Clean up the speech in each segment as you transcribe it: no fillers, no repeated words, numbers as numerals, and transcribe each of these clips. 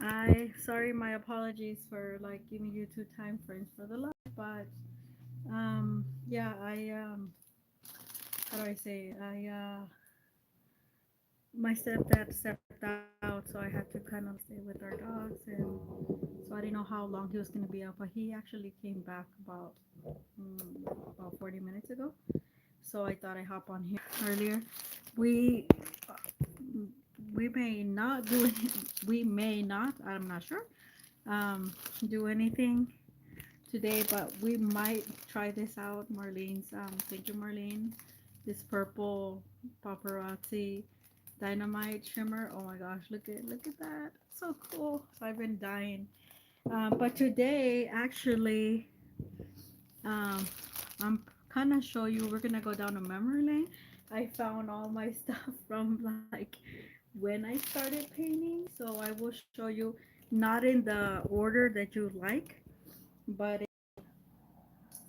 I sorry, my apologies for like giving you two time frames for the live, but yeah, how do I say? My stepdad stepped out, so I had to kind of like stay with our dogs, and so I didn't know how long he was gonna be out, but he actually came back about 40 minutes ago. So I thought I hop on here earlier. We we may not do any, we may not, I'm not sure, um, do anything today, but we might try this out. Marlene's, thank you, Marlene. This purple paparazzi dynamite trimmer. Oh my gosh, look at that. So cool. So I've been dying. But today, actually, um, I'm kind of show you. We're gonna go down a memory lane. I found all my stuff from like when I started painting, so I will show you not in the order that you like, but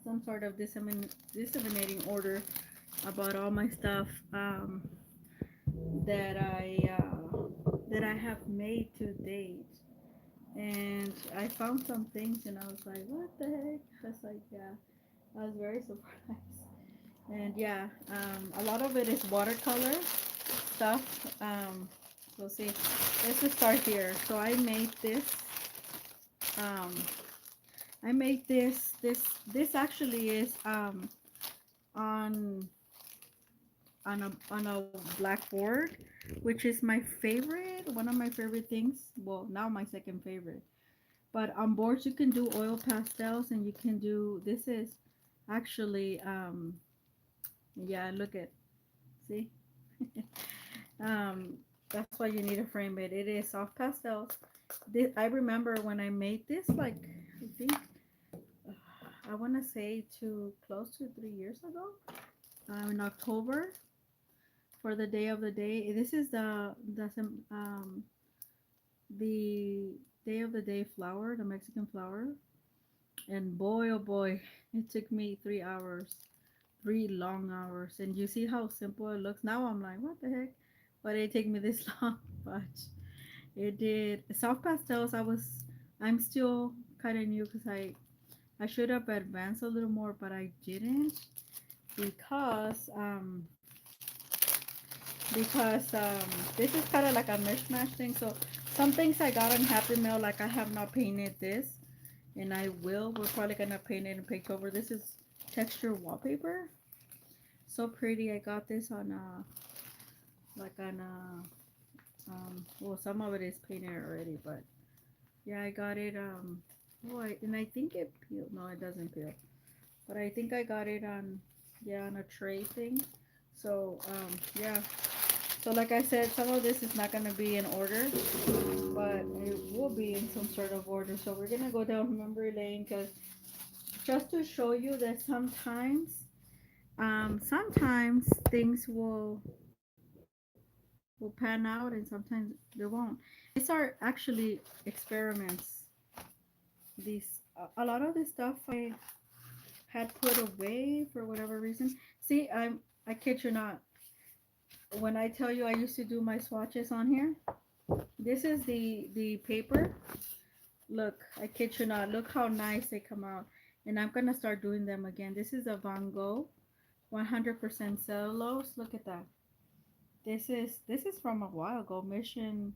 some sort of disseminating order about all my stuff that I have made to date. And I found some things, and I was like, "What the heck?" I was like, "Yeah." I was very surprised. And yeah, a lot of it is watercolor stuff. So see, let's just start here. So Um, I made this actually is on on a blackboard, which is my favorite, one of my favorite things. Well, now my second favorite. But on boards you can do oil pastels, and you can do, this is actually yeah, look at, see. That's why you need to frame it. It is soft pastels. This, I remember when I made this, like, I think I want to say to close to 3 years ago, in October, for the day of the day. This is the day of the day flower, the Mexican flower. And boy, oh boy, it took me 3 hours, 3 long hours. And you see how simple it looks. Now I'm like, what the heck? Why did it take me this long? But it did. Soft pastels, I'm still kind of new because I should have advanced a little more, but I didn't because this is kind of like a mishmash thing. So some things I got on Happy Mail, like I have not painted this, and I will. We're probably gonna paint it and paint over. This is texture wallpaper. So pretty. I got this on like on well, some of it is painted already, but yeah, I got it oh, and I think it peeled. No, it doesn't peel. But I think I got it on, yeah, on a tray thing. So yeah. So like I said, some of this is not gonna be in order, but it will be in some sort of order. So we're gonna go down memory lane, because just to show you that sometimes things will pan out, and sometimes they won't. These are actually experiments. These a lot of this stuff I had put away for whatever reason. See, I kid you not. When I tell you I used to do my swatches on here, this is the paper. Look, I kid you not. Look how nice they come out. And I'm gonna start doing them again. This is a Van Gogh, 100% cellulose. Look at that. This is from a while ago. Mission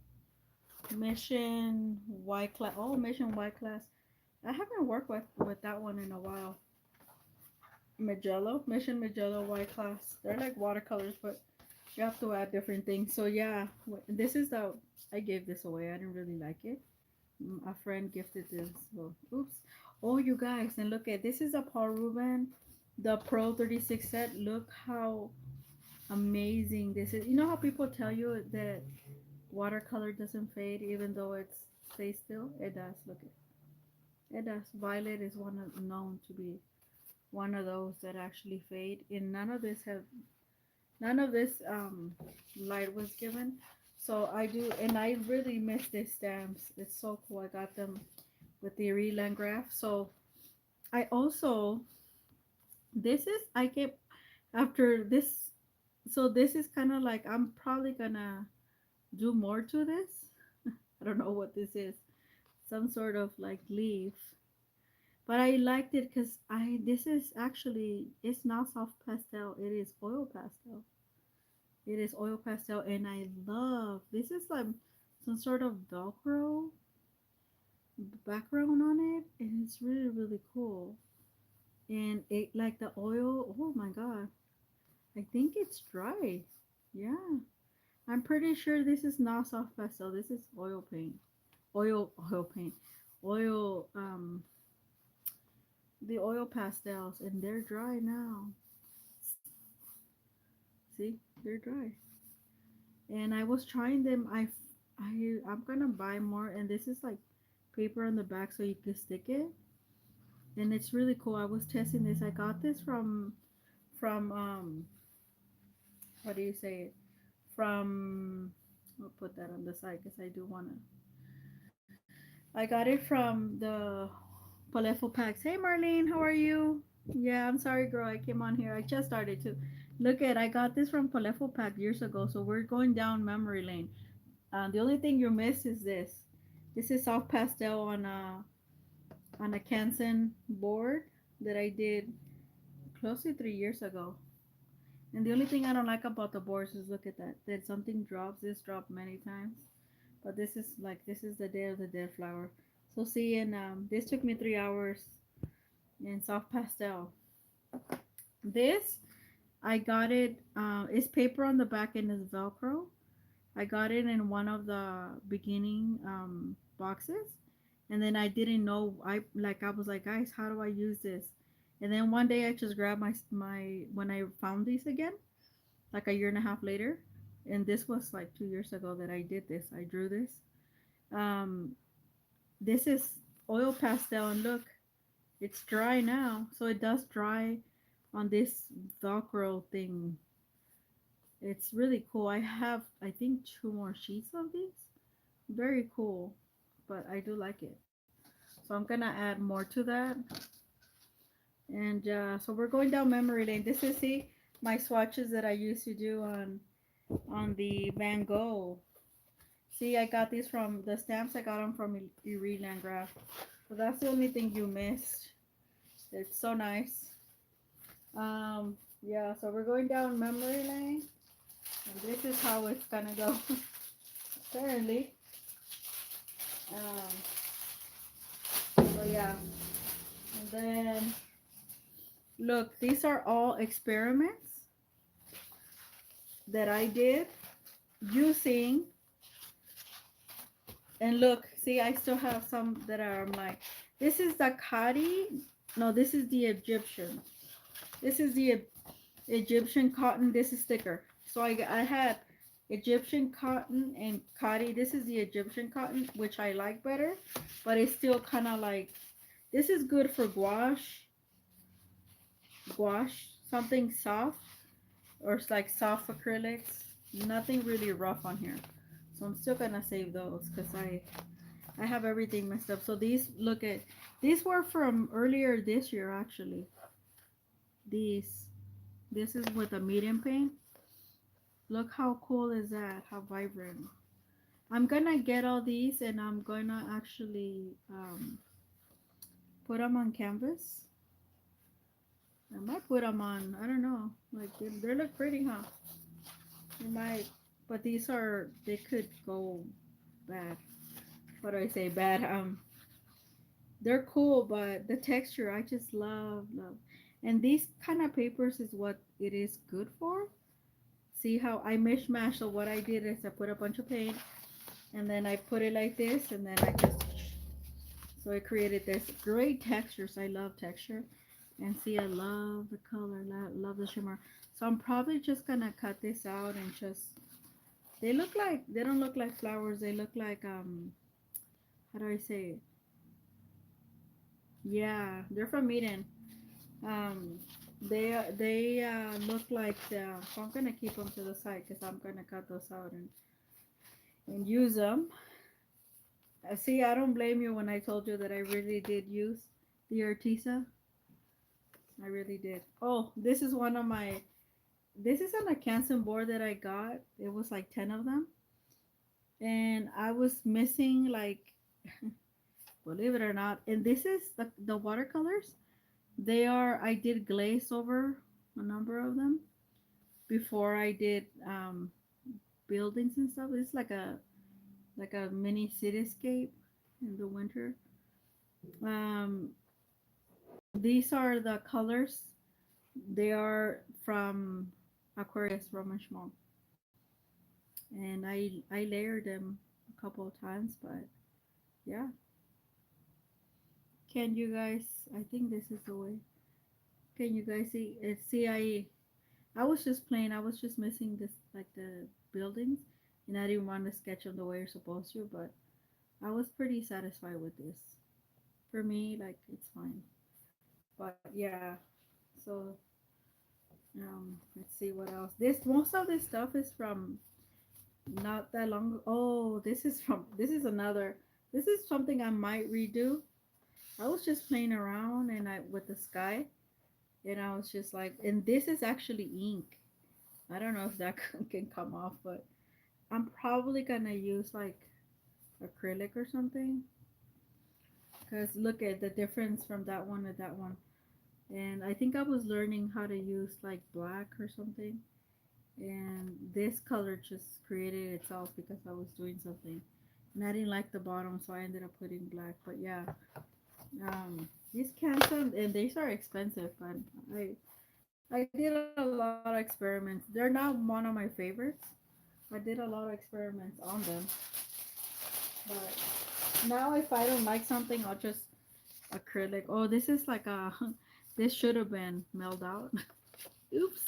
White Class. Oh, Mission White Class. I haven't worked with that one in a while. Magello, Mission Magello White Class. They're like watercolors, but you have to add different things. So yeah, this is the, I gave this away. I didn't really like it. A friend gifted this. Well, oops. Oh, you guys, and look at, this is a Paul Ruben, the Pro 36 set. Look how amazing this is. You know how people tell you that watercolor doesn't fade even though it stays still? It does. Look at it does. Violet is known to be one of those that actually fade, and none of this light was given. So I do, and I really miss these stamps. It's so cool. I got them with the Reland graph. So I also, this is, I get, after this, so this is kind of like, I'm probably gonna do more to this. I don't know what this is. some sort of like leaf. But I liked it because this is actually, it's not soft pastel, it is oil pastel. It is oil pastel, and I love this is like some sort of Velcro background on it, and it's really really cool. And it like the oil, oh my god, I think it's dry. Yeah, I'm pretty sure this is not soft pastel. This is oil paint, oil paint, oil the oil pastels, and they're dry now. See, they're dry. And I was trying them. I'm gonna buy more, and this is like paper on the back so you can stick it, and it's really cool. I was testing this. I got this from what do you say it? From, I'll put that on the side because I do wanna. I got it from the Palefo Packs. Hey Marlene, how are you? Yeah, I'm sorry, girl. I came on here. I just started to look at. I got this from Palefo Pack years ago, so we're going down memory lane. The only thing you missed is this. This is soft pastel on a Canson board that I did close to 3 years ago. And the only thing I don't like about the boards is look at that. That something drops. This dropped many times. But this is like this is the Day of the Dead flower. So see, and this took me 3 hours in soft pastel. This I got it. It's paper on the back and it's Velcro. I got it in one of the beginning boxes, and then I didn't know. I was like, guys, how do I use this? And then one day I just grabbed my when I found these again, like a year and a half later, and this was like 2 years ago that I did this. I drew this. Um, this is oil pastel, and look, it's dry now, so it does dry on this Velcro thing. It's really cool. I have, I think, two more sheets of these. Very cool, but I do like it. So I'm gonna add more to that. And so we're going down memory lane. This is see my swatches that I used to do on the Van Gogh. See, I got these from the stamps. I got them from Erie Landgraf. So that's the only thing you missed. It's so nice. Yeah. So we're going down memory lane, and this is how it's gonna go. Apparently. So yeah. And then look, these are all experiments that I did using, and look, see, I still have some that are like, this is the Khadi, no, this is the Egyptian. This is the Egyptian cotton, this is thicker. So I had Egyptian cotton and Khadi. This is the Egyptian cotton, which I like better, but it's still kind of like, this is good for gouache, something soft, or it's like soft acrylics. Nothing really rough on here. So I'm still gonna save those because I have everything messed up. So these were from earlier this year actually. These this is with a medium paint. Look how cool is that? How vibrant. I'm gonna get all these and I'm gonna actually put them on canvas. I might put them on. I don't know. Like they look pretty, huh? They might, but they could go bad. What do I say? Bad. They're cool, but the texture I just love. And these kind of papers is what it is good for. See how I mishmash. So what I did is I put a bunch of paint, and then I put it like this, and then I just so it created this great textures. I love texture. And see, I love the color, love the shimmer. So I'm probably just gonna cut this out and just, they don't look like flowers. They look like, how do I say it? Yeah, they're from Eden. Um, they look like so I'm gonna keep them to the side because I'm gonna cut those out and use them. See, I don't blame you when I told you that I really did use the Artisa. I really did. Oh, this is one of my. This is on a Canson board that I got. It was like 10 of them, and I was missing like believe it or not. And this is the watercolors. They are, I did glaze over a number of them before I did buildings and stuff. It's like a mini cityscape in the winter. Um, these are the colors. They are from Aquarius Roman Schmal, and I layered them a couple of times, but yeah. Can you guys? I think this is the way. Can you guys see? See, I was just playing. I was just missing this like the buildings, and I didn't want to sketch them the way you're supposed to. But I was pretty satisfied with this. For me, like it's fine. But yeah, so let's see what else. This most of this stuff is from not that long. Oh, this is from this is another. This is something I might redo. I was just playing around and I with the sky, and I was just like, and this is actually ink. I don't know if that can come off, but I'm probably gonna use like acrylic or something. Cause look at the difference from that one to that one. And I think I was learning how to use like black or something. And this color just created itself because I was doing something. And I didn't like the bottom, so I ended up putting black. But yeah, these cans and these are expensive, but I did a lot of experiments. They're not one of my favorites. I did a lot of experiments on them, but now if I don't like something, I'll just acrylic. Oh, this is like a this should have been mailed out. Oops.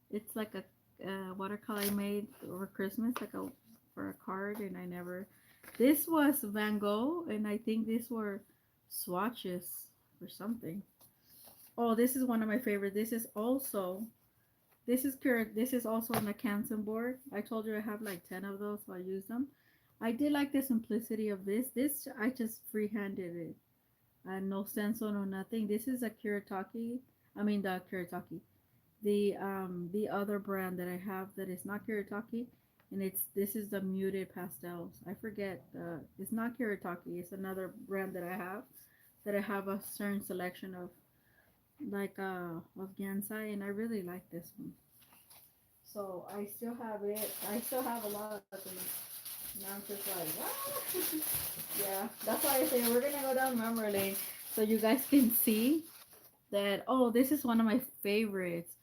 It's like a watercolor I made over Christmas, like a for a card, and I never. This was Van Gogh, and I think these were swatches or something. Oh, this is one of my favorite. This is pure. This is also on a Canson board. I told you I have like 10 of those, so I use them. I did like the simplicity of this. This I just freehanded it. No stencil, no nothing. This is a Kuretake. I mean the Kuretake. The other brand that I have that is not Kuretake, and it's this is the muted pastels. I forget. It's not Kuretake. It's another brand that I have a certain selection of like of Gansai, and I really like this one. So I still have it. I still have a lot of things. And I'm just like, what? Yeah, that's why I say we're gonna go down memory lane so you guys can see that. Oh, this is one of my favorites.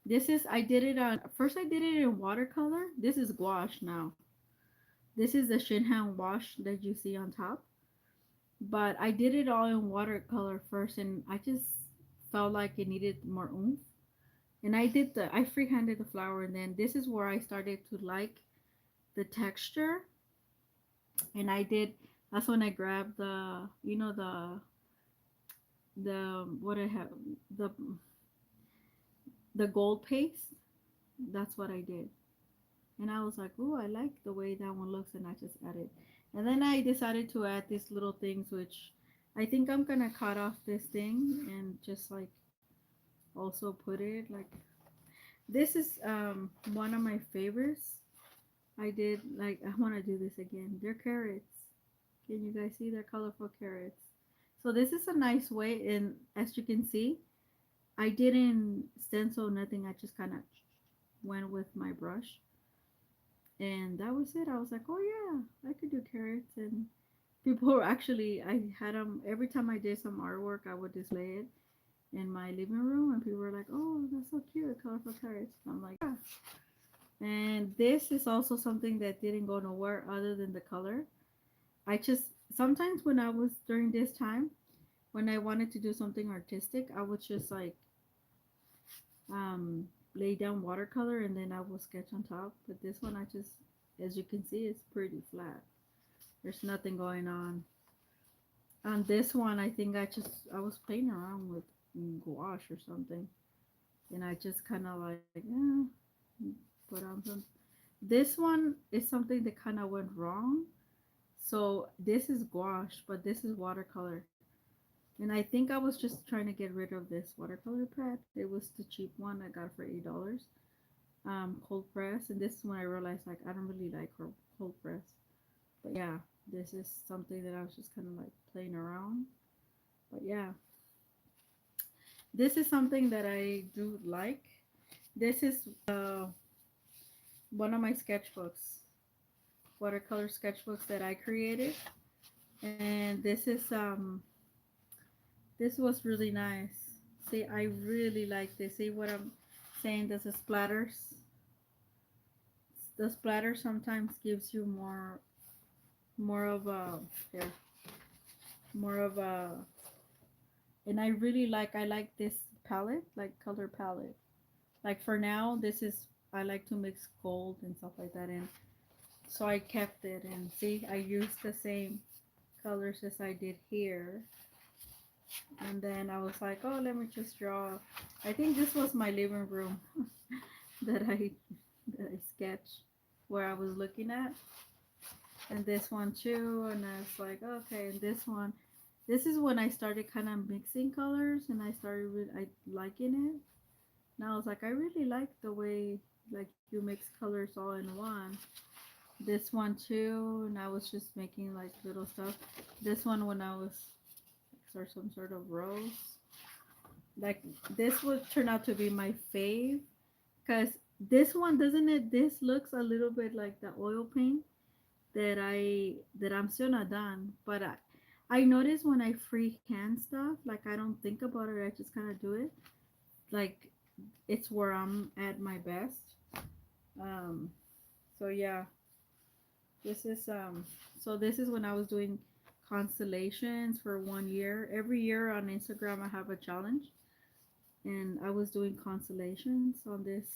This is I did it on first. I did it in watercolor. This is gouache now. This is the Shinhan wash that you see on top. But I did it all in watercolor first, and I just felt like it needed more oomph. And I freehanded the flower, and then this is where I started to like the texture. And that's when I grabbed the what I have the the gold paste. That's what I did. And I was like, oh, I like the way that one looks, and I just added. And then I decided to add these little things, which I think I'm gonna cut off this thing and just like also put it like this is one of my favorites. I did like I want to do this again. They're carrots. Can you guys see? They're colorful carrots. So this is a nice way, and as you can see, I didn't stencil nothing. I just kind of went with my brush, and that was it. I was like, oh yeah, I could do carrots, and people were actually I had them every time I did some artwork. I would display it in my living room, and people were like, oh, that's so cute, colorful carrots. I'm like, yeah. And this is also something that didn't go nowhere other than the color. I just sometimes when I was during this time when I wanted to do something artistic, I would just like lay down watercolor and then I will sketch on top. But this one, I just, as you can see, it's pretty flat. There's nothing going on. On this one, I think I was playing around with gouache or something, and I just kind of like put on some. This one is something that kind of went wrong. So this is gouache, but this is watercolor. And I think I was just trying to get rid of this watercolor pad. It was the cheap one I got for $8. Cold press, and this is when I realized like I don't really like her cold press. But yeah, This is something that I was just kind of like playing around. But yeah, this is something that I do like. This is one of my sketchbooks, watercolor sketchbooks that I created. And this was really nice. See, I really like this. See what I'm saying? This is splatters. The splatter sometimes gives you more of a here, more of a, and I like this palette, like color palette. Like for now, this is, I like to mix gold and stuff like that, and so I kept it. And see, I used the same colors as I did here. And then I was like, oh, let me just draw. I think this was my living room that I sketched, where I was looking at, and this one too. And I was like, okay, and this one. This is when I started kind of mixing colors, and I started I liking it. And I was like, I really like the way like you mix colors all in one. This one too, and I was just making like little stuff. This one when I was or some sort of rose. Like this would turn out to be my fave, because this one, doesn't it? This looks a little bit like the oil paint that I'm still not done. But I notice when I freehand stuff, like I don't think about it. I just kind of do it. Like it's where I'm at my best. Um, so yeah, this is so this is when I was doing constellations for 1 year. Every year on Instagram I have a challenge, and I was doing constellations on this.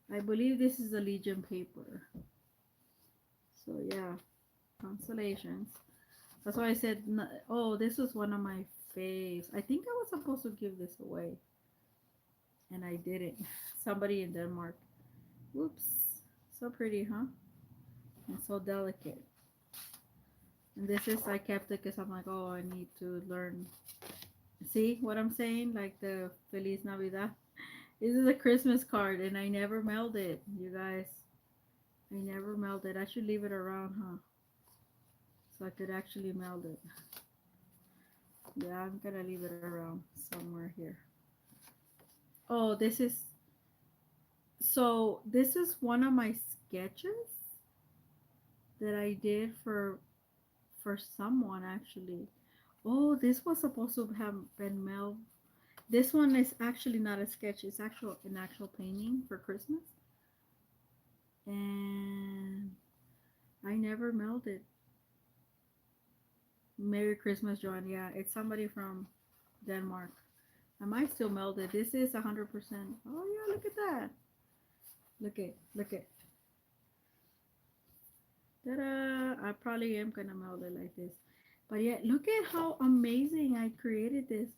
I believe this is a Legion paper. So yeah, constellations. That's why I said, oh, this was one of my faves. I think I was supposed to give this away, and I didn't. Somebody in Denmark. Whoops. So pretty, huh? And so delicate. And this is, I kept it because I'm like, oh, I need to learn. See what I'm saying? Like the Feliz Navidad. This is a Christmas card, and I never mailed it, you guys. I never mailed it. I should leave it around, huh? So I could actually mail it. Yeah, I'm gonna leave it around somewhere here. Oh, this is one of my sketches that I did for someone actually. Oh, this was supposed to have been mailed. This one is actually not a sketch. It's an actual painting for Christmas, and I never mailed it. Merry Christmas, Joanne. Yeah, it's somebody from Denmark. I might still mail it. This is 100%. Oh yeah, look at that. Look at. Ta-da! I probably am gonna mail it like this. But yeah, look at how amazing I created this.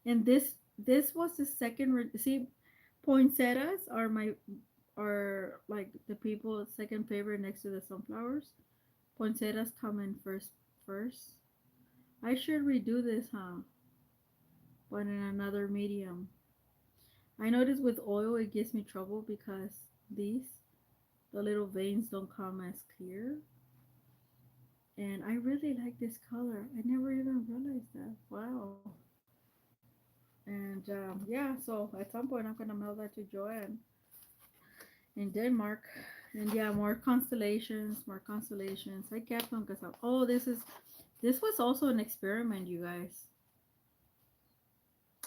And this was the second. See, poinsettias are like the people's second favorite next to the sunflowers. Poinsettias come in first. I should redo this, huh? But in another medium. I notice with oil it gives me trouble because the little veins don't come as clear. And I really like this color. I never even realized that. Wow. And yeah, so at some point I'm gonna mail that to Joanne in Denmark. And yeah, more constellations, more constellations. I kept them because oh, this was also an experiment, you guys.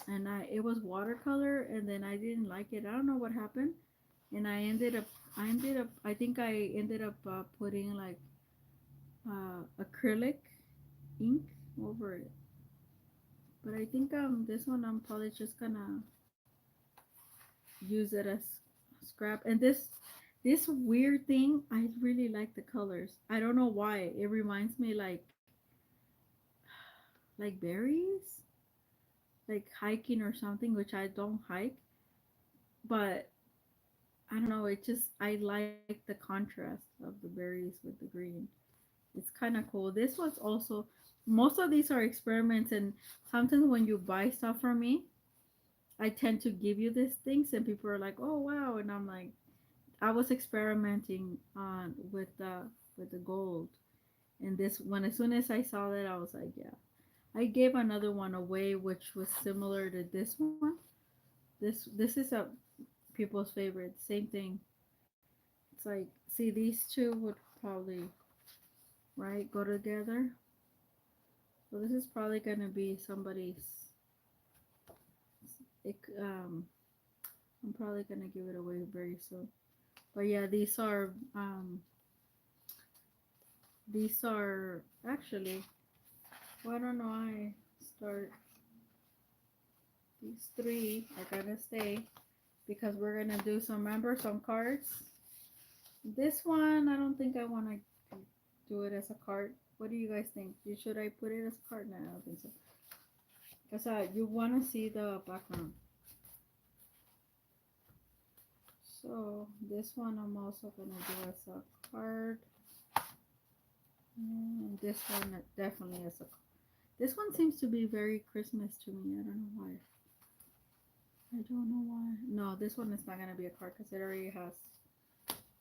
And it was watercolor, and then I didn't like it. I don't know what happened, and I think I ended up putting like acrylic ink over it. But I think this one I'm probably just gonna use it as scrap. And this weird thing, I really like the colors. I don't know why. It reminds me like berries, like hiking or something, which I don't hike. But I don't know. It just I like the contrast of the berries with the green. It's kind of cool. This was also, most of these are experiments, and sometimes when you buy stuff from me, I tend to give you these things, and people are like, "Oh wow," and I'm like, I was experimenting on with the gold, And this one, as soon as I saw that, I was like, yeah. I gave another one away, which was similar to this one. This is a people's favorite. Same thing. It's like, see, these two would probably right go together. So this is probably gonna be somebody's. It, I'm probably gonna give it away very soon. But yeah, these are actually. Well, I don't know. I start these three are gonna stay because we're gonna do some remember some cards. This one I don't think I want to do it as a card. What do you guys think? Should I put it as a card? No, I don't think so. Because you want to see the background. So this one I'm also gonna do as a card. And this one definitely as a. This one seems to be very Christmas to me. I don't know why. I don't know why. No, this one is not gonna be a card because it already has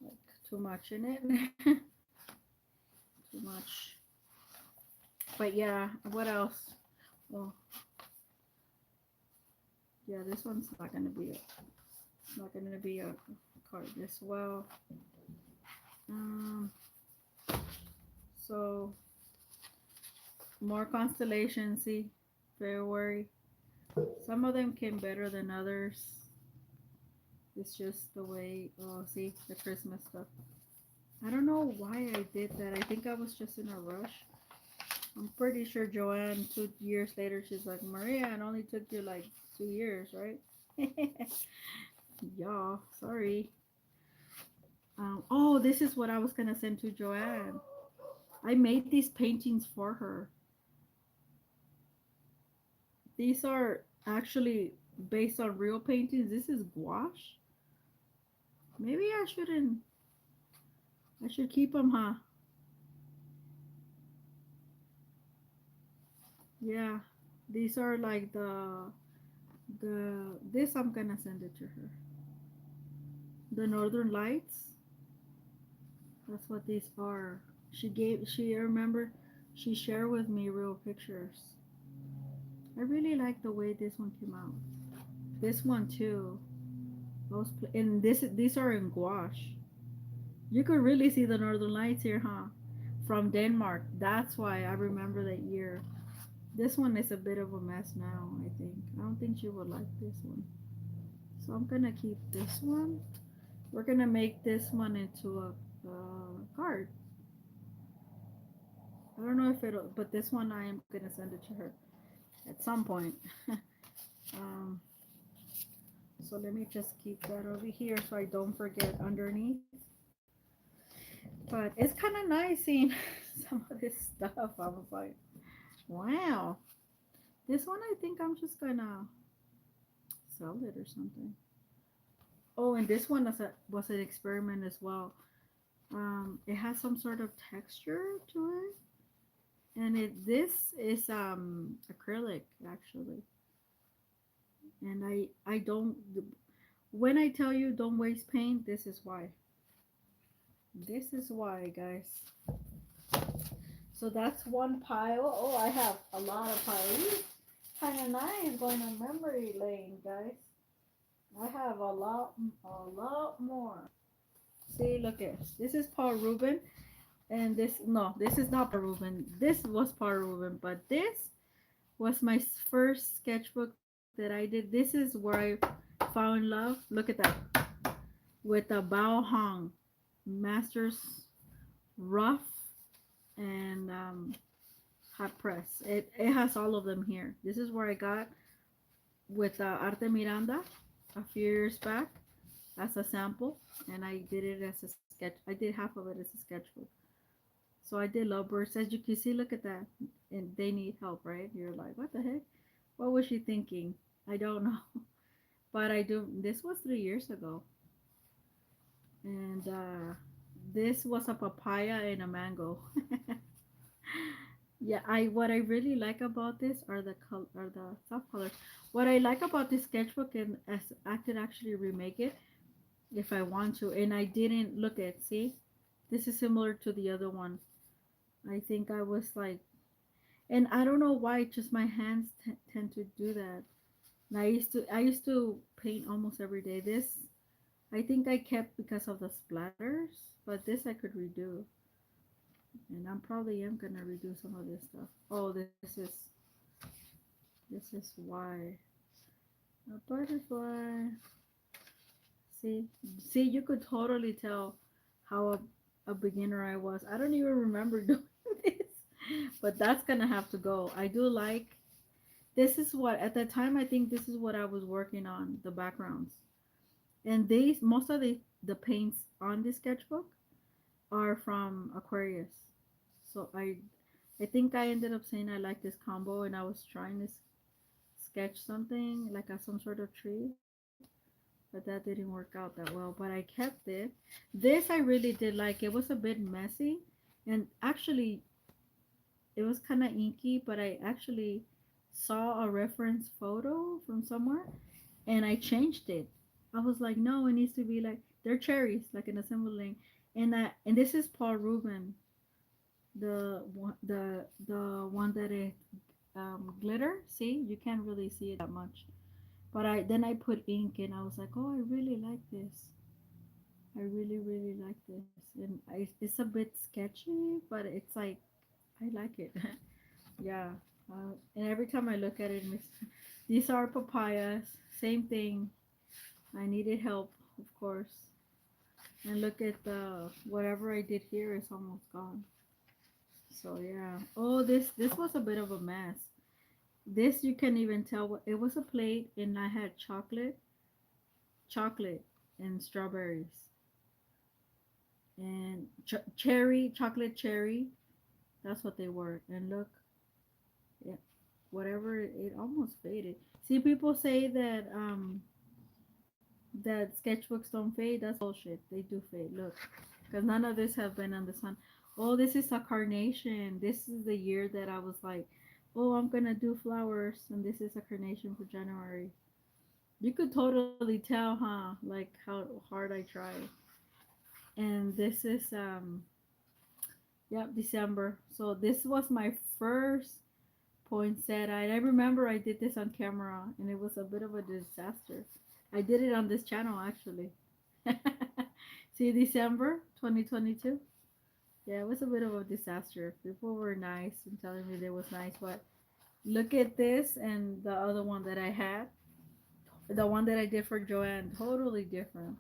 like too much in it. Too much. But yeah, what else? Oh, yeah, this one's not gonna be a card as well. Um, so more constellations. See, February. Some of them came better than others. It's just the way. Oh, see the Christmas stuff. I don't know why I did that. I think I was just in a rush. I'm pretty sure Joanne, 2 years later, she's like, Maria, it only took you like 2 years, right? Yeah, sorry. Oh, this is what I was gonna send to Joanne. I made these paintings for her. These are actually based on real paintings. This is gouache. Maybe I shouldn't. I should keep them, huh? Yeah. These are like the this I'm gonna send it to her. The Northern Lights. That's what these are. She remember she shared with me real pictures. I really like the way this one came out. This one too. And these are in gouache. You could really see the Northern Lights here, huh? From Denmark. That's why I remember that year. This one is a bit of a mess now, I think. I don't think she would like this one. So I'm gonna keep this one. We're gonna make this one into a card. I don't know if it'll, but this one I am gonna send it to her at some point. um, so let me just keep that over here so I don't forget underneath. But it's kind of nice seeing some of this stuff. I was like, wow. This one I think I'm just gonna sell it or something. Oh, and this one was an experiment as well. It has some sort of texture to it, and this is acrylic actually. And I don't when I tell you don't waste paint, this is why. This is why, guys. So that's one pile. Oh, I have a lot of piles. Kind of nice going on memory lane, guys. I have a lot more. See, look at this is Paul Rubin, and this is not Paul Rubin. This was Paul Rubin, but this was my first sketchbook that I did. This is where I fell in love. Look at that with the Bao Hong Masters Rough and hot press. It has all of them here. This is where I got with Arte Miranda a few years back as a sample, and I did it as a sketch. I did half of it as a sketchbook. So I did lovebirds. As you can see, look at that, and they need help, right? You're like, what the heck? What was she thinking? I don't know, but I do. This was 3 years ago, and this was a papaya and a mango. Yeah, I what I really like about this are the soft colors. What I like about this sketchbook, and as I could actually remake it if I want to, and I didn't look at. See, this is similar to the other one. I think I was like, and I don't know why, just my hands tend to do that. And I used to paint almost every day. This I think I kept because of the splatters, but this I could redo, and I'm probably am gonna redo some of this stuff. Oh, this is why a butterfly. See, see, you could totally tell how a beginner I was. I don't even remember doing this, but that's gonna have to go. I do like this is what at the time I think this is what I was working on the backgrounds, and these most of the paints on this sketchbook are from Aquarius. So I think I ended up saying I like this combo, and I was trying to sketch something like some sort of tree, but that didn't work out that well. But I kept it. This I really did like. It was a bit messy, and actually it was kind of inky. But I actually saw a reference photo from somewhere, and I changed it. I was like, no, it needs to be like they're cherries, like in assembling. And this is Paul Rubin, the one that it glitter. See, you can't really see it that much. But I put ink and I was like, oh, I really like this. I really like this, and it's a bit sketchy, but it's like I like it. Yeah, and every time I look at it, these are papayas. Same thing. I needed help, of course. And look at the whatever I did here is almost gone. So yeah. Oh, this was a bit of a mess. This you can even tell it was a plate, and I had chocolate, and strawberries, and chocolate cherry. That's what they were. And look, yeah, whatever it almost faded. See, people say that sketchbooks don't fade. That's bullshit. They do fade. Look, because none of this have been on the sun. Oh, this is a carnation. This is the year that I was like, oh, I'm gonna do flowers, and this is a carnation for January. You could totally tell, huh? Like how hard I tried. And this is yep, December. So this was my first poinsettia. And I remember I did this on camera, and it was a bit of a disaster. I did it on this channel actually. See, December 2022. Yeah, it was a bit of a disaster. People were nice and telling me they was nice, but look at this and the other one that I had. The one that I did for Joanne, totally different,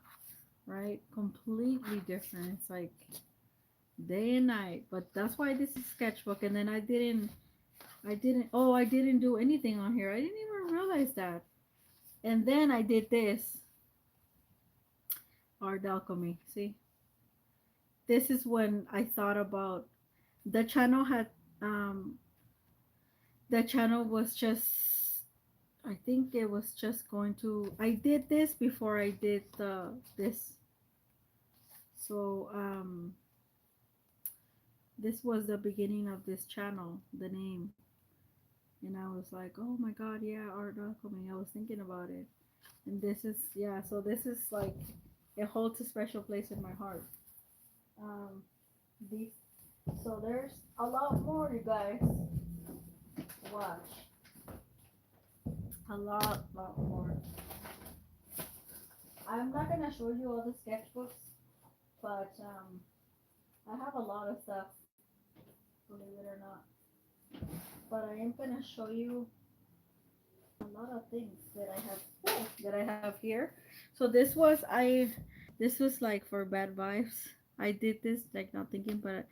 right? Completely different. It's like day and night. But that's why this is sketchbook. And then I didn't do anything on here. I didn't even realize that. And then I did this Art-Alchemy. See, this is when I thought about the channel had um the channel was just I think it was just going to I did this before I did the this. So this was the beginning of this channel, the name. And I was like, oh my god, yeah, Art-Alchemy. I was thinking about it. And this is yeah, so this is like it holds a special place in my heart. Um these so there's a lot more, you guys. Watch. A lot more. I'm not gonna show you all the sketchbooks, but I have a lot of stuff, believe it or not. But I am gonna show you a lot of things that I have here. So this was like for bad vibes. I did this like not thinking, but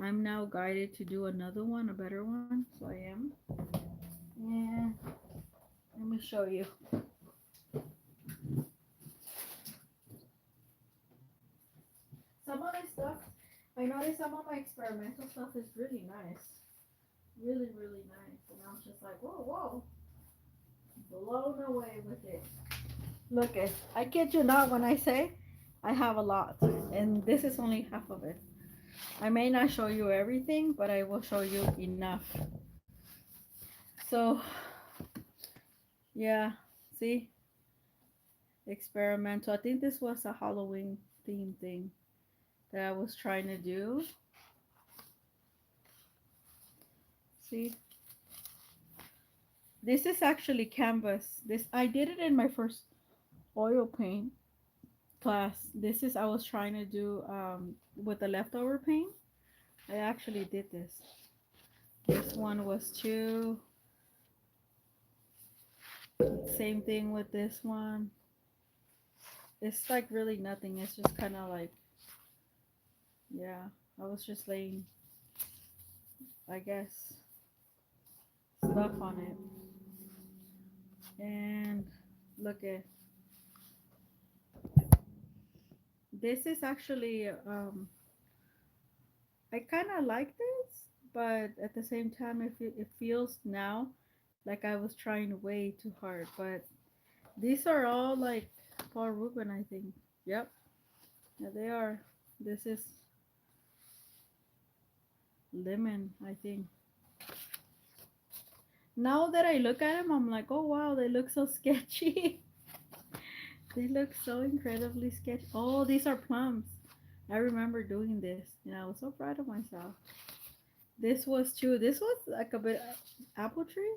I'm now guided to do another one, a better one. So I am. Yeah, let me show you. Some of this stuff, I noticed some of my experimental stuff is really nice. Really nice. And I was just like, whoa, blown away with it. Look, I kid you not when I say I have a lot. And this is only half of it. I may not show you everything, but I will show you enough. So, yeah, see? Experimental. I think this was a Halloween theme thing that I was trying to do. See, this is actually canvas. This I did it in my first oil paint class. This is I was trying to do with the leftover paint. I actually did this. This one was too. Same thing with this one. It's like really nothing. It's just kind of like, yeah, I was just laying, I guess, stuff on it. And look at this is actually, I kind of like this, but at the same time, it feels now like I was trying way too hard. But these are all like Paul Rubin, I think. Yep, yeah, they are. This is lemon, I think. Now that I look at them, I'm like, oh wow, they look so sketchy. They look so incredibly sketchy. Oh, these are plums. I remember doing this, and I was so proud of myself. This was too. This was like a bit apple tree,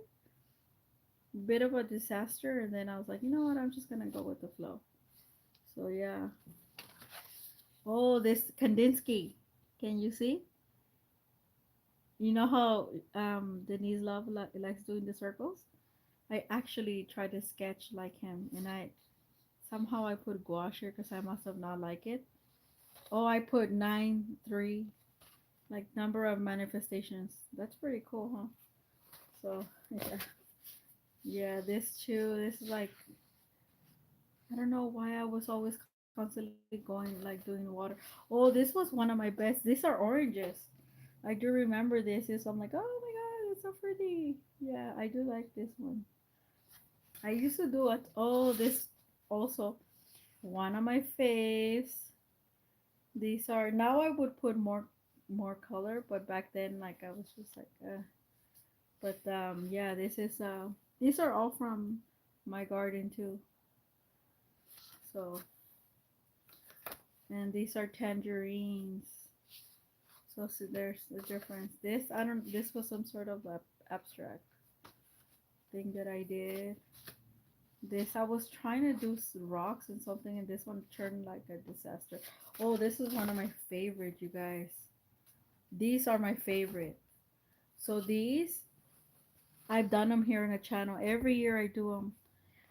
bit of a disaster, and then I was like, you know what? I'm just gonna go with the flow. So yeah. Oh, this Kandinsky. Can you see? You know how Denise Love likes doing the circles? I actually tried to sketch like him, and I somehow I put gouache here because I must have not liked it. Oh, I put 9, 3, like number of manifestations. That's pretty cool, huh? So yeah, yeah. This too. This is like I don't know why I was always constantly going like doing water. Oh, this was one of my best. These are oranges. I do remember this. Is I'm like, oh my god, it's so pretty. Yeah, I do like this one. I used to do it. Oh, this also one of my faves. These are now I would put more color, but back then like I was just like but yeah, this is these are all from my garden too. So and these are tangerines. So there's the difference. This I don't this was some sort of abstract thing that I did. This I was trying to do rocks and something, and this one turned like a disaster. Oh, this is one of my favorite, you guys. These are my favorite. So these I've done them here in the channel. Every year I do them.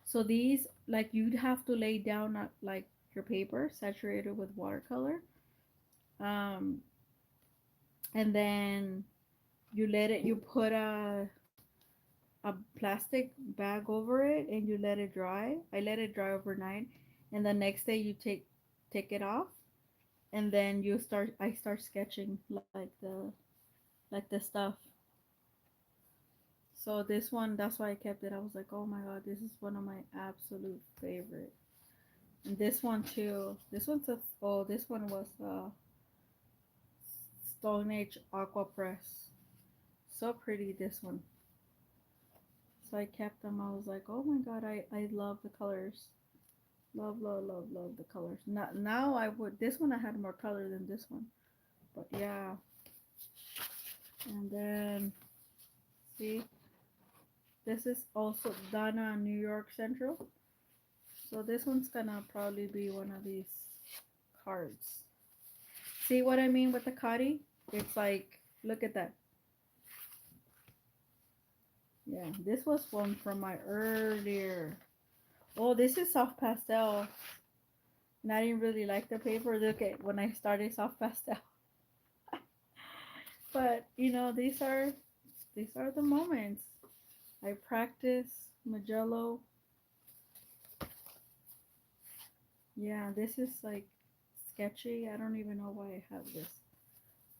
So these like you'd have to lay down like your paper saturated with watercolor, um, and then you put a plastic bag over it and you let it dry. I let it dry overnight, and the next day you take it off, and then I start sketching like the stuff. So this one, that's why I kept it. I was like, oh my god, this is one of my absolute favorite. And this one too. This one was Stone Age Aqua Press. So pretty, this one. So I kept them. I was like, oh my god, I love the colors. Love, love, love, love the colors. Now I would, this one I had more color than this one. But yeah. And then, see, this is also Donna New York Central. So this one's gonna probably be one of these cards. See what I mean with the Kari? It's like, look at that. Yeah, this was one from my earlier. Oh, this is soft pastel. And I didn't really like the paper. Look at when I started soft pastel. But you know, these are the moments. I practice Magello. Yeah, this is like sketchy. I don't even know why I have this.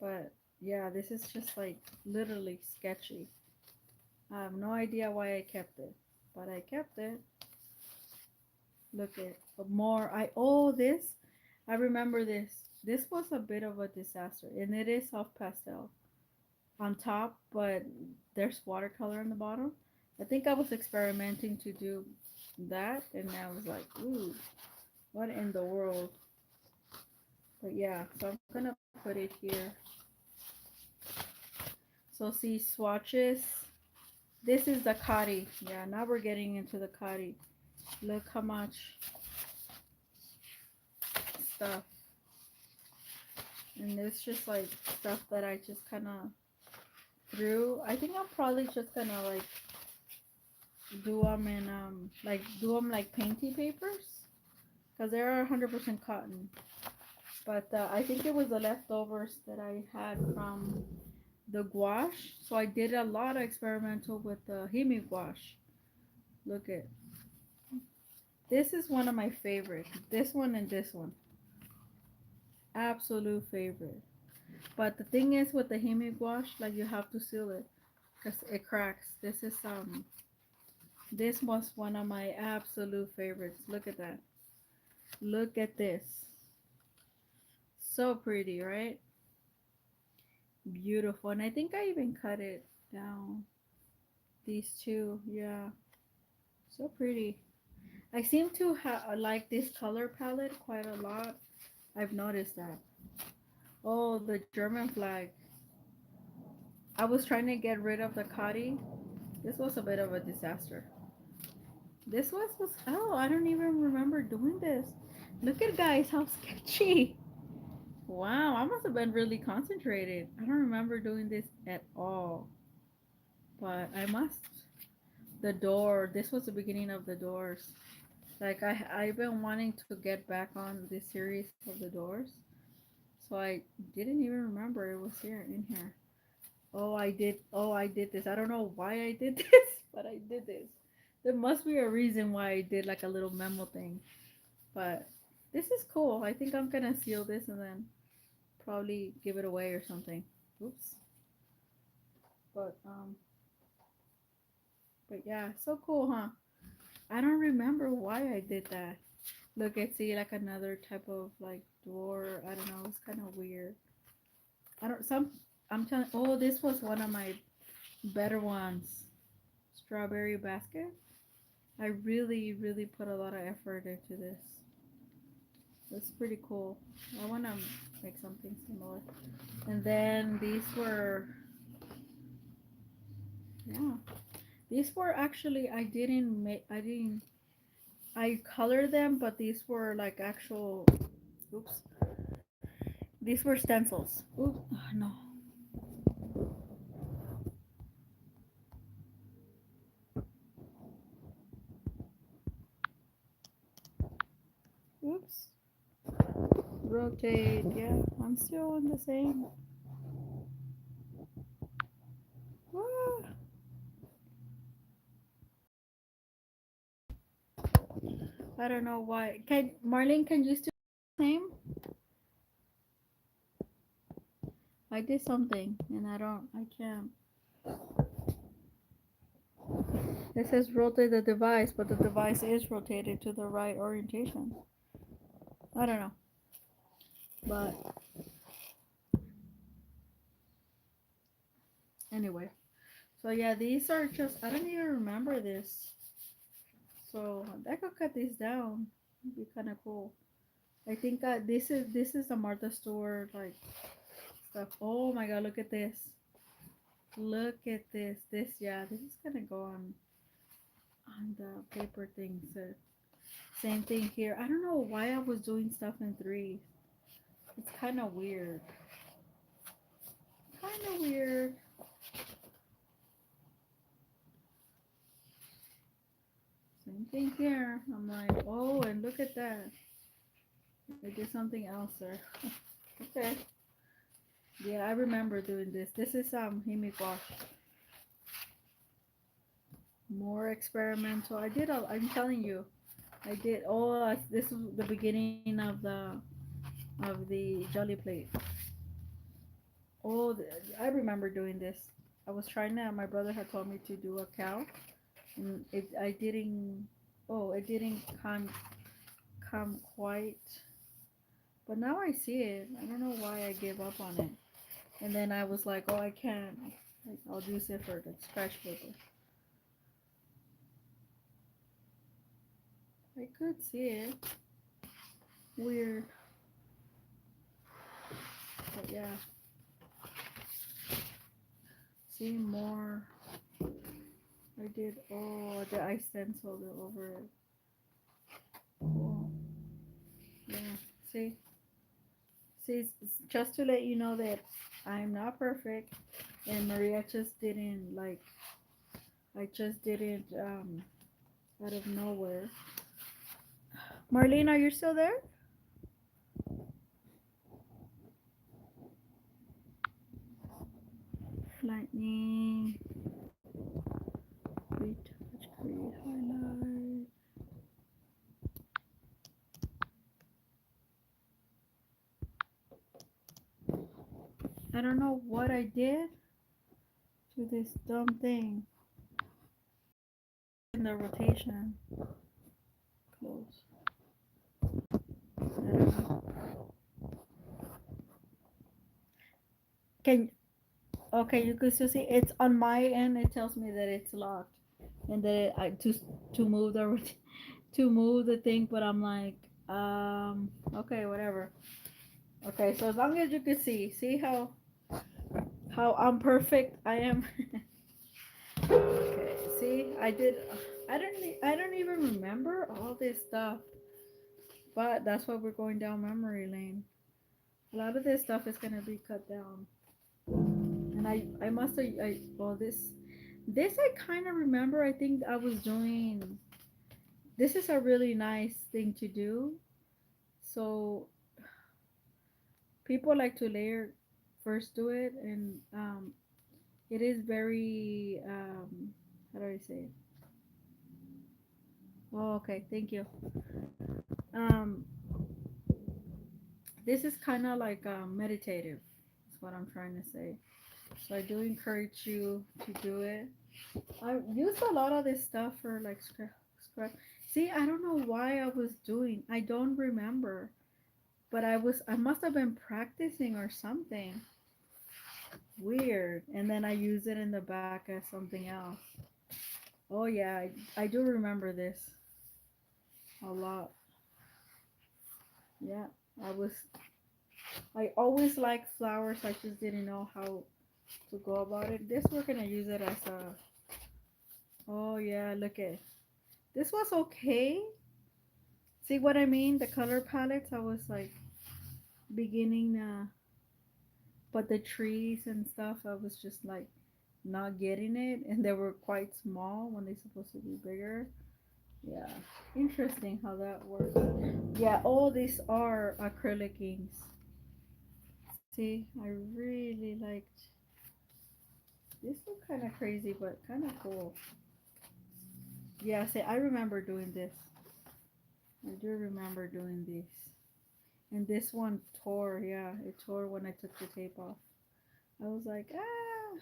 But yeah, this is just like literally sketchy. I have no idea why I kept it. But I kept it. Look at more. This. I remember this. This was a bit of a disaster. And it is soft pastel on top, but there's watercolor on the bottom. I think I was experimenting to do that, and I was like, ooh, what in the world? But yeah, so I'm gonna put it here. So So see swatches. This is the Kari. Yeah, now we're getting into the Kari. Look how much stuff. And it's just like stuff that I just kind of threw. I think I'm probably just gonna like do them in like painty papers because they're 100% cotton. But I think it was the leftovers that I had from the gouache. So I did a lot of experimental with the Himi gouache. Look at this is one of my favorites. This one and this one, absolute favorite. But the thing is with the Himi gouache, like you have to seal it because it cracks. This was one of my absolute favorites. Look at that. Look at this. So pretty, right? Beautiful. And I think I even cut it down. These two, yeah. So pretty. I seem to like this color palette quite a lot. I've noticed that. Oh, the German flag. I was trying to get rid of the Kari. This was a bit of a disaster. This was oh, I don't even remember doing this. Look at guys, how sketchy. Wow, I must have been really concentrated. I don't remember doing this at all. But I must. The door. This was the beginning of the doors. Like I've been wanting to get back on this series of the doors. So I didn't even remember it was here in here. Oh, I did. Oh, I did this. I don't know why I did this, but I did this. There must be a reason why I did like a little memo thing. But this is cool. I think I'm gonna seal this and then probably give it away or something. Oops. But but yeah, so cool, huh? I don't remember why I did that. Look, I see like another type of like door. I don't know. It's kind of weird. I don't some. I'm telling. Oh, this was one of my better ones. Strawberry basket. I really, really put a lot of effort into this. It's pretty cool. I want to make something similar. And then these were, yeah, these were actually I didn't, I colored them, but these were like actual, oops, these were stencils. Oops, oh, no. Oops. Rotate. Yeah, I'm still on the same. Ah, I don't know why. Can Marlene? Can you still do the same? I did something and I can't. It says rotate the device, but the device is rotated to the right orientation. I don't know, but anyway. So yeah, these are just I don't even remember this. So I could cut these down. It'd be kind of cool. I think this is the Martha Stewart like stuff. Oh my god, look at this. Look at this. This is gonna go on the paper thing. So same thing here. I don't know why I was doing stuff in threes. It's kind of weird. Kind of weird. Same thing here. I'm like, oh, and look at that. I did something else there. Okay. Yeah, I remember doing this. This is Himi gouache. More experimental. I'm telling you, I did. Oh, this is the beginning of the jelly plate. Oh, I remember doing this. I was trying to. My brother had told me to do a cow, and I didn't. Oh, it didn't come quite. But now I see it. I don't know why I gave up on it. And then I was like, oh, I can't. Like, I'll use it for the scratch paper. I could see it. Weird. But yeah. see more. I did, oh, I stenciled it over it. Cool. Yeah, see? See, just to let you know that I'm not perfect, and Maria just didn't, like, I just didn't, out of nowhere. Marlene, are you still there? Lightning, retouch, create highlight. I don't know what I did to this dumb thing. In the rotation, close. I don't know. Can Okay, you can still see it's on my end. It tells me that it's locked, and that I to move the to move the thing. But I'm like, okay, whatever. Okay, so as long as you can see how imperfect I am. Okay, see, I did. I don't even remember all this stuff, but that's why we're going down memory lane. A lot of this stuff is gonna be cut down, and I must have well this I kind of remember. I think I was doing. This is a really nice thing to do. So people like to layer first do it, and it is very how do I say it? Oh, okay, thank you. Um, this is kind of like meditative. That's what I'm trying to say. So I do encourage you to do it. I used a lot of this stuff for like scrap. See, I don't know why I was doing. I don't remember, but I must have been practicing or something weird, and then I use it in the back as something else. Oh yeah, I do remember this a lot. Yeah, I was. I always liked flowers. I just didn't know how to go about it. This we're gonna use it as a. Oh yeah, look at this was okay. See what I mean? The color palettes. I was like beginning, but the trees and stuff. I was just like not getting it, and they were quite small when they're supposed to be bigger. Yeah, interesting how that works. Yeah, all these are acrylic inks. See, I really liked this one. Kind of crazy, but kind of cool. Yeah, see, I remember doing this. I do remember doing this. And this one tore. Yeah, it tore when I took the tape off. I was like, ah.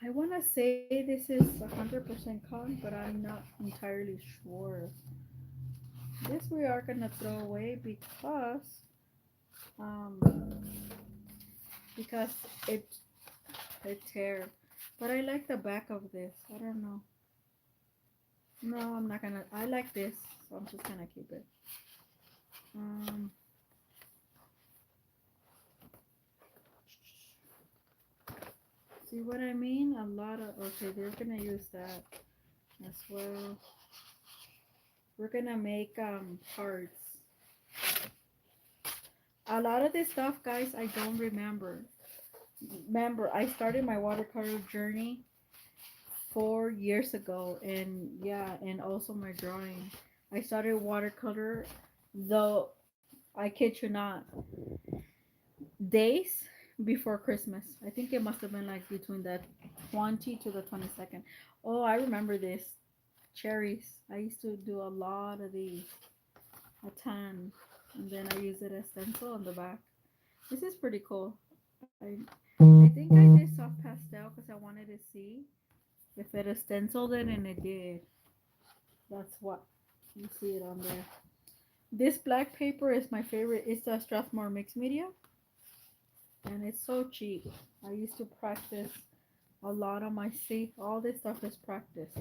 I want to say this is 100% cotton, but I'm not entirely sure. This we are gonna throw away um because it it tear. But I like the back of this. I don't know. No, I'm not gonna. I like this, so I'm just gonna keep it. Um, see what I mean? A lot of okay. They're gonna use that as well. We're gonna make cards. A lot of this stuff, guys, I don't remember. Remember, I started my watercolor journey 4 years ago, and yeah, and also my drawing. I started watercolor, though I kid you not, days before Christmas. I think it must have been like between the 20 to the 22nd. Oh, I remember this. Cherries. I used to do a lot of these, a ton, and then I use it as stencil on the back. This is pretty cool. I think I did soft pastel because I wanted to see if it stenciled it, and it did. That's what you see it on there. This black paper is my favorite. It's a Strathmore mixed media, and it's so cheap. I used to practice a lot on my see. All this stuff is practice.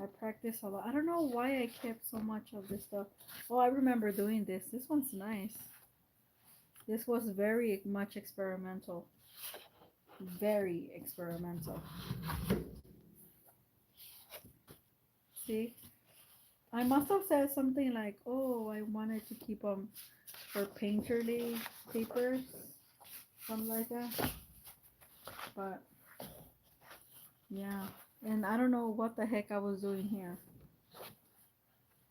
I practice a lot. I don't know why I kept so much of this stuff. Oh, I remember doing this. This one's nice. This was very much experimental. Very experimental. See, I must have said something like, "Oh, I wanted to keep them for painterly papers, something like that." But yeah, and I don't know what the heck I was doing here.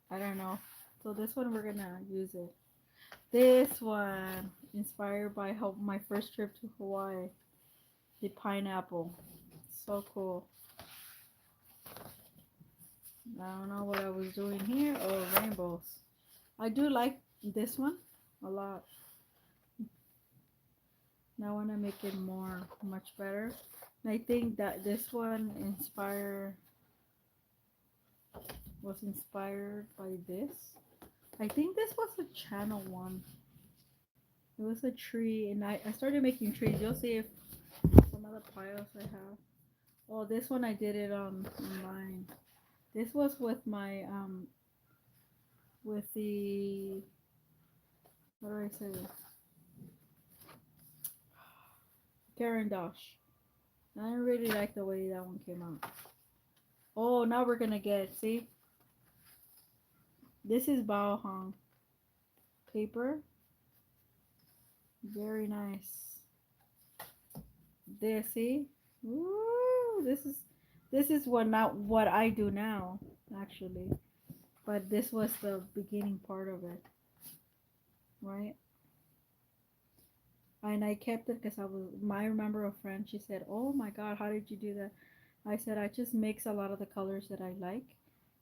I don't know. So this one we're gonna use it. This one inspired by my first trip to Hawaii. The pineapple, so cool. I don't know what I was doing here. Oh, rainbows. I do like this one a lot. Now I want to make it more, much better. And I think that this one was inspired by this. I think this was a channel one. It was a tree, and I started making trees. You'll see if some other piles I have. Oh, this one I did it on online. This was with my with the, what do I say? Karen Dosh. I didn't really like the way that one came out. Oh, now we're gonna get, see? This is Bao Hong paper. Very nice. There, see? Ooh, this is what not what I do now, actually. But this was the beginning part of it, right? And I kept it because I remember a friend, she said, "Oh my God, how did you do that?" I said, "I just mix a lot of the colors that I like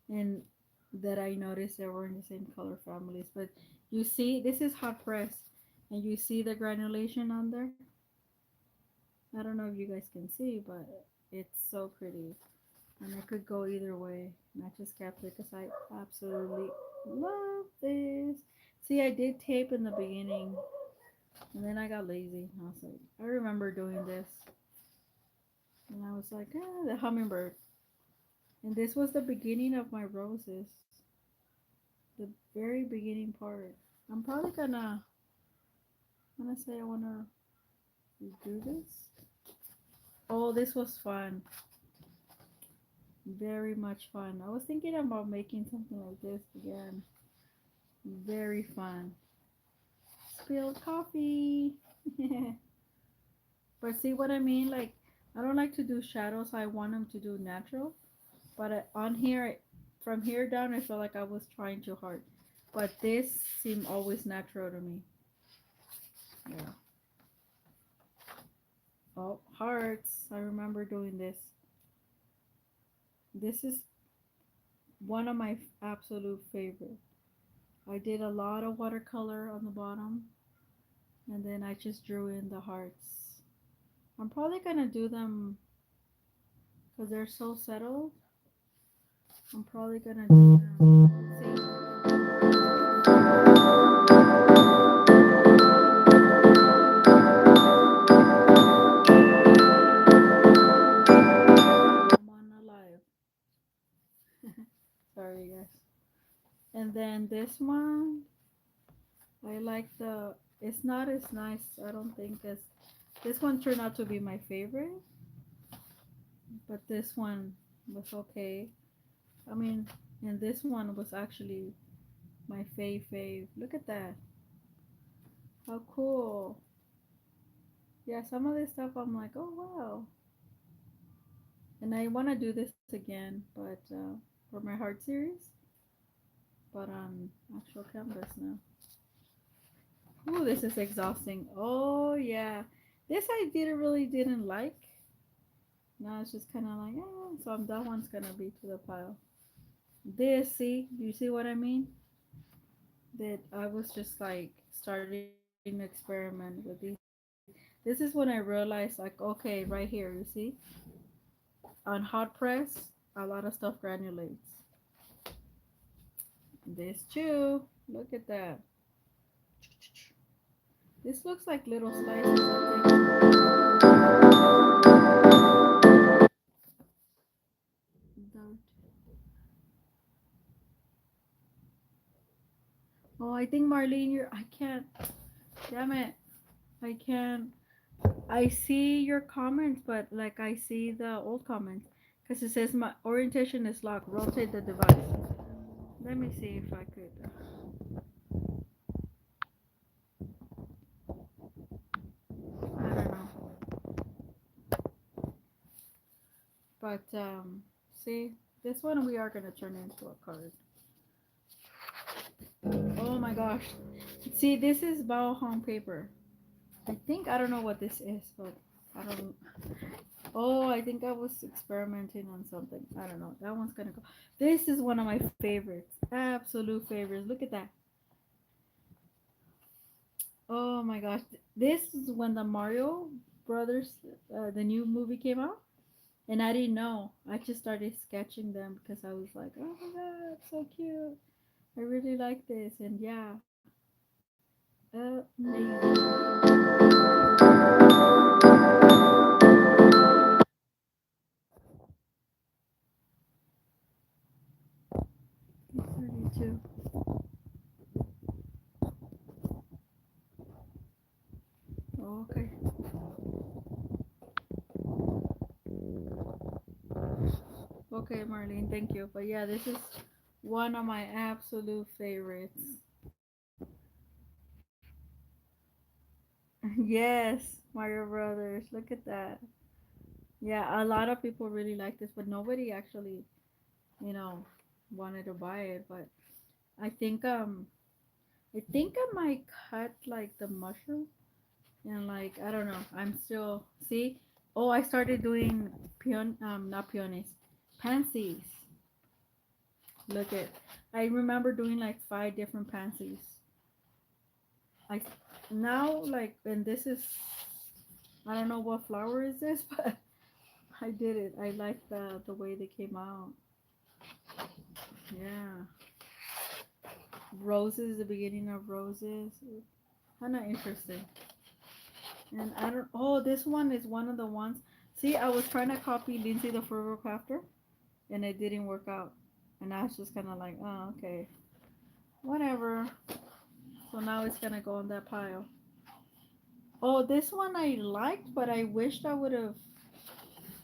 and that I noticed they were in the same color families." But you see, this is hot press, and you see the granulation on there. I don't know if you guys can see, but it's so pretty. And it could go either way. And I just kept it because I absolutely love this. See, I did tape in the beginning, and then I got lazy. I was like, I remember doing this. And I was like, the hummingbird. And this was the beginning of my roses. The very beginning part. I'm probably gonna say I wanna do this. Oh, this was fun. Very much fun. I was thinking about making something like this again. Very fun. Spilled coffee. But see what I mean? Like, I don't like to do shadows. I want them to do natural. But on here, from here down, I felt like I was trying too hard. But this seemed always natural to me. Yeah. Oh, hearts. I remember doing this. This is one of my absolute favorite. I did a lot of watercolor on the bottom, and then I just drew in the hearts. I'm probably gonna do them because they're so settled. I'm probably gonna do them. See, I'm on a live. Sorry, guys. And then this one, I like the. It's not as nice, I don't think, as this one turned out to be my favorite, but this one was okay. I mean, and this one was actually my fave. Look at that. How cool. Yeah, some of this stuff I'm like, oh wow. And I want to do this again, but for my heart series, but on actual canvas now. Ooh, this is exhausting. Oh yeah, this I didn't like. Now it's just kind of like, so that one's gonna be to the pile. This, see, you see what I mean? That I was just like starting to experiment with these. This is when I realized, like, okay, right here, you see, on hot press, a lot of stuff granulates. This too, look at that. This looks like little slices, Don't. Oh, I think Marlene, I can't. Damn it. I can't. I see your comments, but like I see the old comments because it says my orientation is locked. Rotate the device. Let me see if I could. I don't know, but see, this one we are gonna turn into a card. Oh my gosh! See, this is Bao paper. I don't know what this is, but I don't. Oh, I think I was experimenting on something. I don't know. That one's gonna go. This is one of my favorites. Absolute favorites. Look at that. Oh my gosh. This is when the Mario Brothers, the new movie came out. And I didn't know. I just started sketching them because I was like, oh my god, so cute. I really like this. And yeah, amazing. 32. Oh, okay. Okay, Marlene, thank you. But yeah, this is one of my absolute favorites. Yes, Mario Brothers. Look at that. Yeah, a lot of people really like this, but nobody actually, you know, wanted to buy it. But I think I think I might cut like the mushroom and like I don't know. I'm still see. Oh, I started doing not peonies, pansies. Look at. I remember doing like 5 different pansies. I now like and this is I don't know what flower is this, but I did it. I like the way they came out. Yeah, roses, the beginning of roses. Kind of interesting. And I don't. Oh, this one is one of the ones. See, I was trying to copy Lindsay the Frugal Crafter, and it didn't work out. And I was just kind of like, oh, okay, whatever. So now it's gonna go on that pile. Oh, this one I liked, but I wished I would have,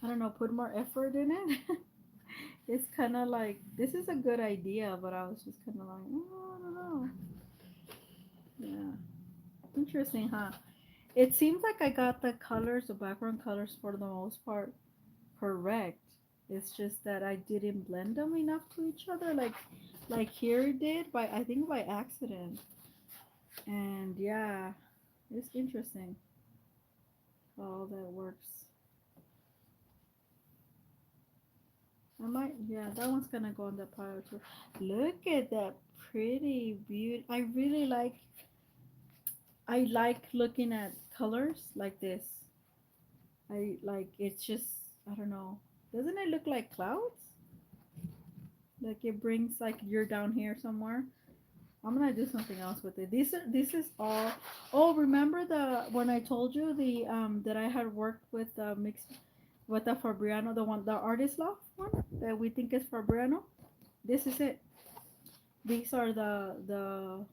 I don't know, put more effort in it. It's kind of like this is a good idea, but I was just kind of like, oh, I don't know. Yeah, interesting, huh? It seems like I got the colors, the background colors for the most part correct. It's just that I didn't blend them enough to each other, like here it did by I think by accident. And yeah, it's interesting how all that works. I might, yeah, that one's gonna go in the pile too. Look at that pretty beauty. I like looking at colors like this. I like it's just I don't know. Doesn't it look like clouds? Like it brings like you're down here somewhere. I'm gonna do something else with it. This is all. Oh, remember the when I told you the that I had worked with mixed with the Fabriano, the artist loft one that we think is Fabriano. This is it. These are the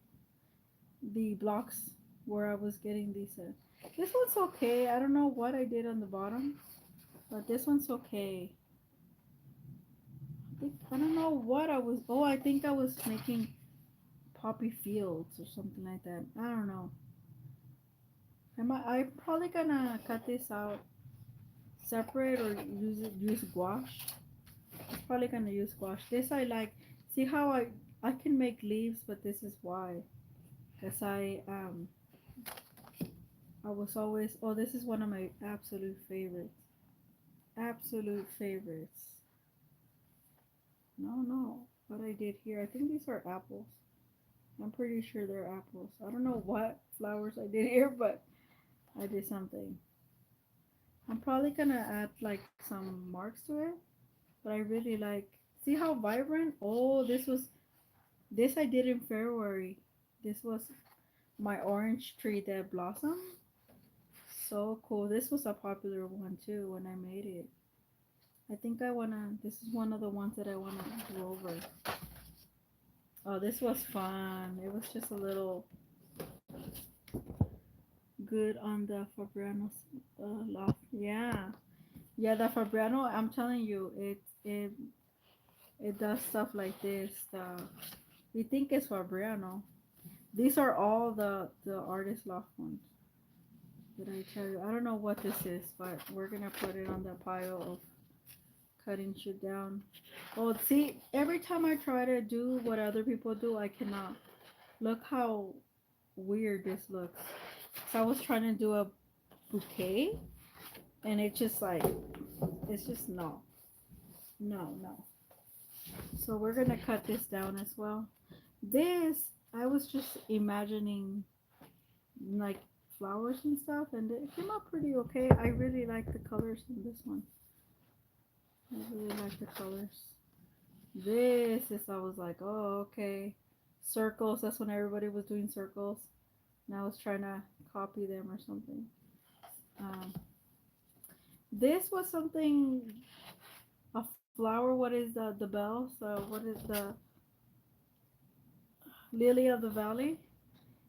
blocks where I was getting these. This one's okay. I don't know what I did on the bottom, but this one's okay. I don't know what I was. Oh, I think I was making poppy fields or something like that. I don't know. I'm probably gonna cut this out separate or use gouache. I'm probably gonna use gouache. This I like. See how I can make leaves, but this is why. Cause I was always this is one of my absolute favorites. Absolute favorites. No. What I did here. I think these are apples. I'm pretty sure they're apples. I don't know what flowers I did here, but I did something. I'm probably gonna add like some marks to it, but I really like. See how vibrant? Oh, this I did in February. This was my orange tree that blossomed. So cool. This was a popular one too when I made it. I think I wanna. This is one of the ones that I wanna do over. Oh, this was fun. It was just a little good on the Fabriano loft. Yeah. Yeah, the Fabriano, I'm telling you, it does stuff like this. We think it's Fabriano. These are all the artist loft ones. Did I tell you? I don't know what this is, but we're gonna put it on the pile of cutting shit down. Oh, see, every time I try to do what other people do, I cannot. Look how weird this looks. So I was trying to do a bouquet, and it's just like, it's just no, no, no. So we're gonna cut this down as well. This, I was just imagining like flowers and stuff, and it came out pretty okay. I really like the colors in this one. I really like the colors. This is, I was like, oh, okay. Circles, that's when everybody was doing circles. And I was trying to copy them or something. Um, this was something, a flower. What is the bell? So, what is the lily of the valley?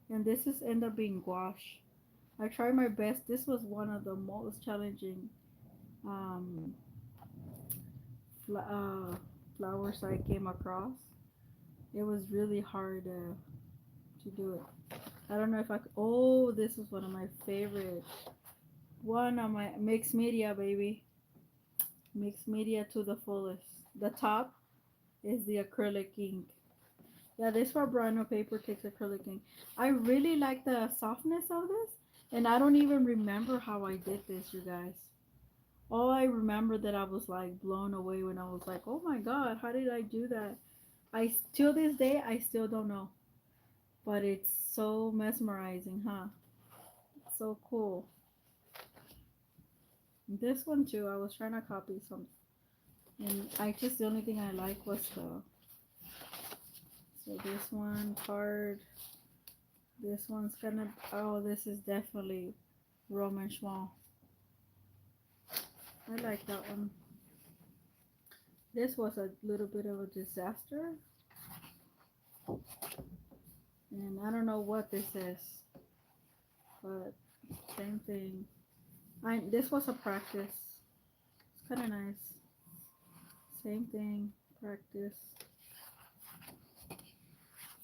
And this is end up being gouache. I tried my best. This was one of the most challenging um, fl- uh, flowers I came across. It was really hard to do it. I don't know if I could. Oh, this is one of my favorite. One of my mixed media, baby. Mixed media to the fullest. The top is the acrylic ink. Yeah, this Fabrano paper takes acrylic ink. I really like the softness of this, and I don't even remember how I did this, you guys. All I remember that I was like blown away when I was like, oh my god, how did I do that? I till this day I still don't know, but it's so mesmerizing, huh? So cool. This one too, I was trying to copy some, and I just the only thing I like was the. So this one card. This one's gonna. Oh, this is definitely Roman Schwal. I like that one. This was a little bit of a disaster, and I don't know what this is, but same thing. I this was a practice. It's kind of nice. Same thing. Practice.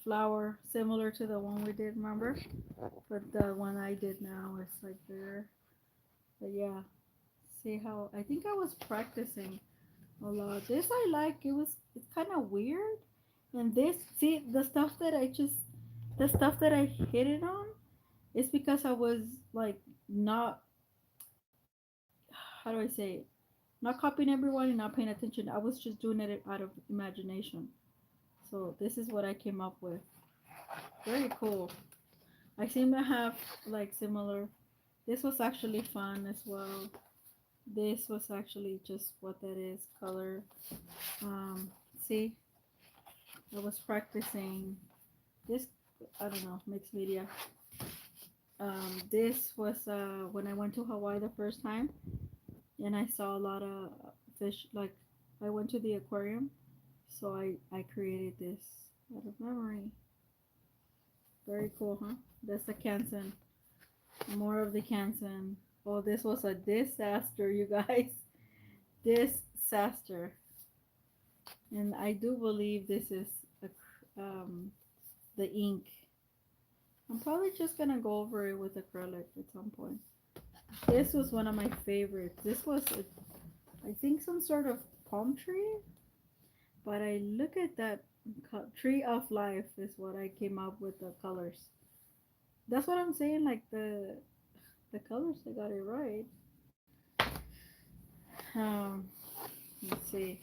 Flower similar to the one we did, remember? But the one I did now is like there. But yeah, see how I think I was practicing a lot. This I like. It's kind of weird. And this, see the stuff that I hit it on is because I was like not, how do I say it? Not copying everyone and not paying attention. I was just doing it out of imagination. So this is what I came up with. Very cool. I seem to have like similar. This was actually fun as well. This was actually just what that is, color. Um, see, I was practicing this. I don't know, mixed media. This was when I went to Hawaii the first time, and I saw a lot of fish. Like I went to the aquarium, so I created this out of memory. Very cool, huh? That's the Kansen. More of the Kansen. Oh, this was a disaster, you guys. Disaster. And I do believe this is a, the ink. I'm probably just gonna go over it with acrylic at some point. This was one of my favorites. This was, I think, some sort of palm tree. But I look at that tree of life is what I came up with the colors. That's what I'm saying. Like the colors, I got it right. Um, let's see.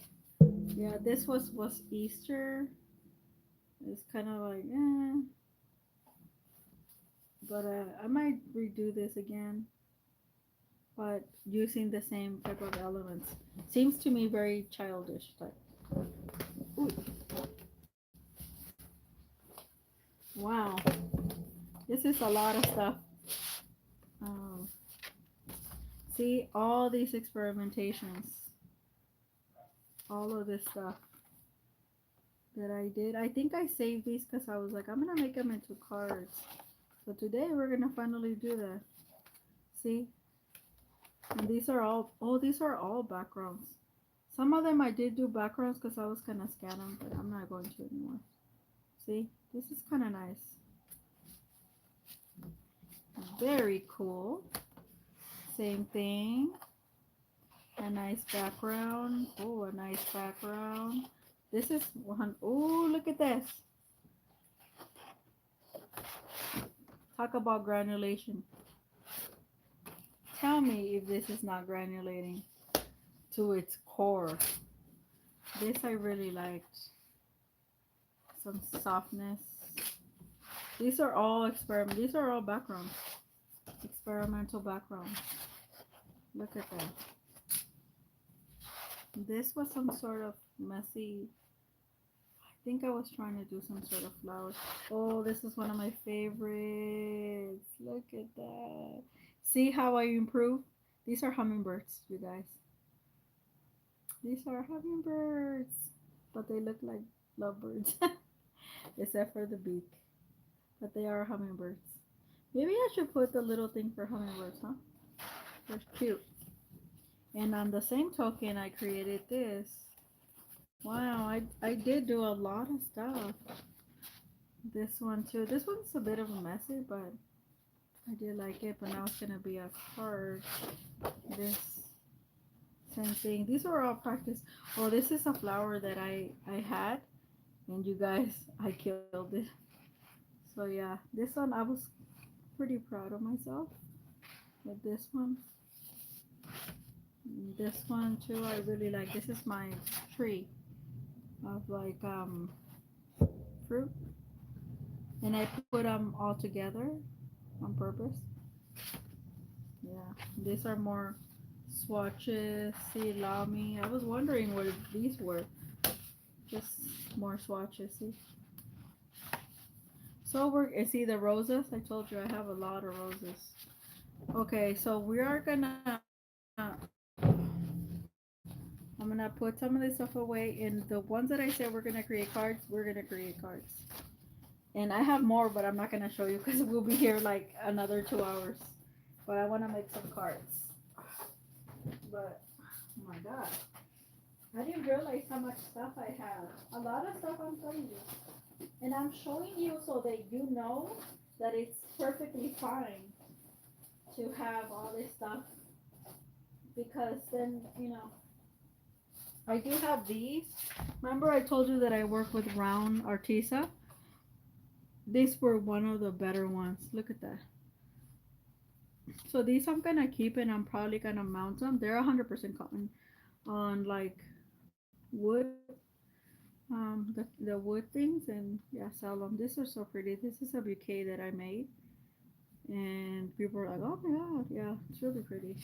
Yeah, this was Easter. It's kind of like, but I might redo this again, but using the same type of elements. Seems to me very childish. Like, ooh, wow, this is a lot of stuff. Um, see all these experimentations, all of this stuff that I did. I think I saved these because I was like, I'm gonna make them into cards. So today we're gonna finally do that. See? And these are all, oh, these are all backgrounds. Some of them I did do backgrounds because I was going to scan them, but I'm not going to anymore. See? This is kind of nice. Very cool. Same thing. A nice background. Oh, a nice background. This is one. Oh, look at this. Talk about granulation. Tell me if this is not granulating to its core. This I really liked. Some softness. These are all experiment. These are all backgrounds. Experimental backgrounds. Look at that. This was some sort of messy. I think I was trying to do some sort of flowers. Oh, this is one of my favorites. Look at that. See how I improve? These are hummingbirds, you guys. These are hummingbirds. But they look like lovebirds. Except for the beak. But they are hummingbirds. Maybe I should put the little thing for hummingbirds, huh? They're cute. And on the same token, I created this. Wow, I did do a lot of stuff. This one too. This one's a bit of a messy, but I did like it. But now it's gonna be a card. This same thing. These are all practice. Oh, this is a flower that I had, and you guys, I killed it. So yeah, this one I was pretty proud of myself. With this one. This one too, I really like. This is my tree of like fruit, and I put them all together on purpose. Yeah, these are more swatches. See, allow me. I was wondering what these were. Just more swatches. See. So see the roses. I told you I have a lot of roses. Okay, so we are gonna. I'm gonna put some of this stuff away, and the ones that I said we're gonna create cards, we're gonna create cards. And I have more, but I'm not gonna show you because we'll be here like another 2 hours. But I want to make some cards. But oh my god, I didn't realize how much stuff I have. A lot of stuff I'm showing you, and I'm showing you so that you know that it's perfectly fine to have all this stuff, because then you know. I do have these. Remember I told you that I work with round Artisa? These were one of the better ones. Look at that. So these I'm gonna keep, and I'm probably gonna mount them. They're 100% cotton on like wood, the wood things, and yeah, sell them. These are so pretty. This is a bouquet that I made, and people were like, "Oh my god, yeah, it's really pretty."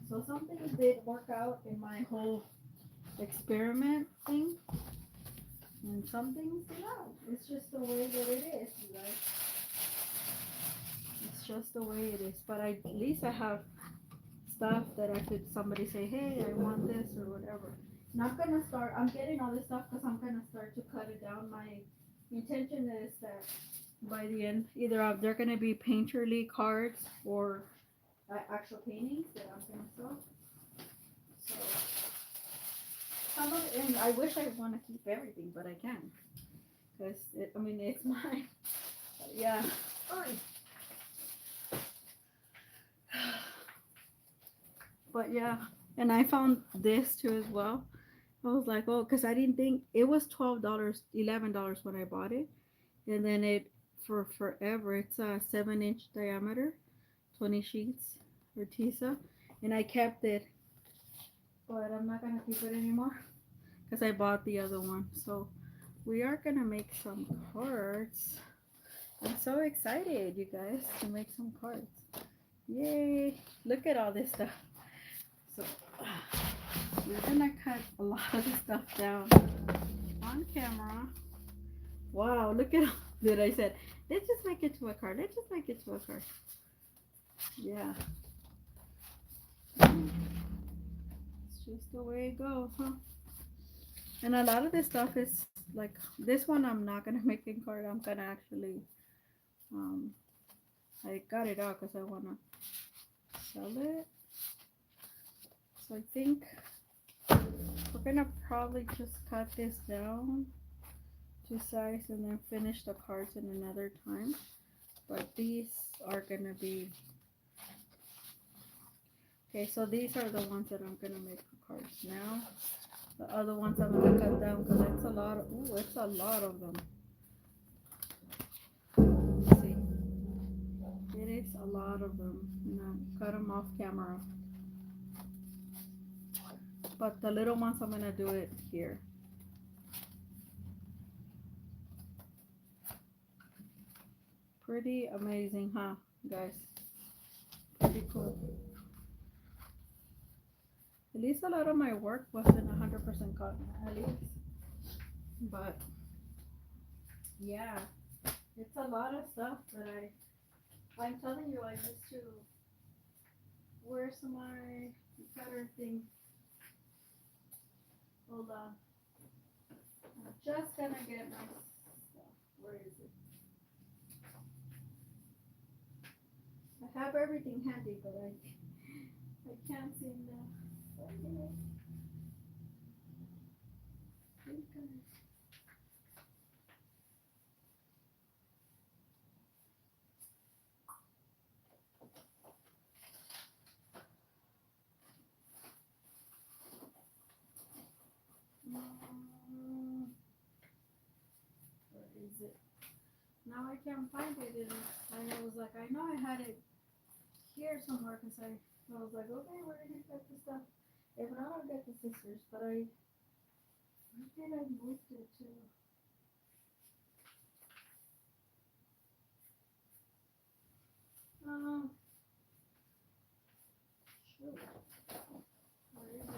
So something did work out in my whole experiment thing, and some things did not. It's just the way that it is, you guys. It's just the way it is. But at least I have stuff that I could somebody say, hey, I want this or whatever. And I'm gonna start. I'm getting all this stuff because I'm gonna start to cut it down. My intention is that by the end, either they're gonna be painterly cards or actual paintings that I'm gonna sell. So some of it, and I wish I want to keep everything, but I can, because I mean it's mine. Yeah. But yeah, and I found this too as well. I was like, oh, because I didn't think it was $12, $11 when I bought it, and then it for forever. It's a 7-inch diameter, 20 sheets, Artisa, and I kept it, but I'm not gonna keep it anymore because I bought the other one. So we are gonna make some cards. I'm so excited, you guys, to make some cards. Yay! Look at all this stuff. So we're gonna cut a lot of the stuff down on camera. Wow, look at all that I said. Let's just make it to a card. Let's just make it to a card. Yeah. It's just the way it goes, huh? And a lot of this stuff is like this one I'm not gonna make in card. I'm gonna actually I got it out because I wanna sell it. So I think we're gonna probably just cut this down to size and then finish the cards in another time. But these are gonna be okay. So these are the ones that I'm gonna make for cards now. The other ones I'm gonna cut down because it's a lot of. Ooh, it's a lot of them. Let's see, it is a lot of them. No, cut them off camera. But the little ones I'm gonna do it here. Pretty amazing, huh, guys? Pretty cool. At least a lot of my work wasn't 100% cotton, at least. But yeah, it's a lot of stuff that I'm telling you, I used to wear some my cutter thing. Hold on. I'm just gonna get my stuff. Where is it? I have everything handy, but I can't seem to find it. Where is it? Now I can't find it. I was like, I know I had it here somewhere because I was like, okay, where did you get the stuff? If not, I'll get the scissors. But where did I move it to? Shoot. Where is it?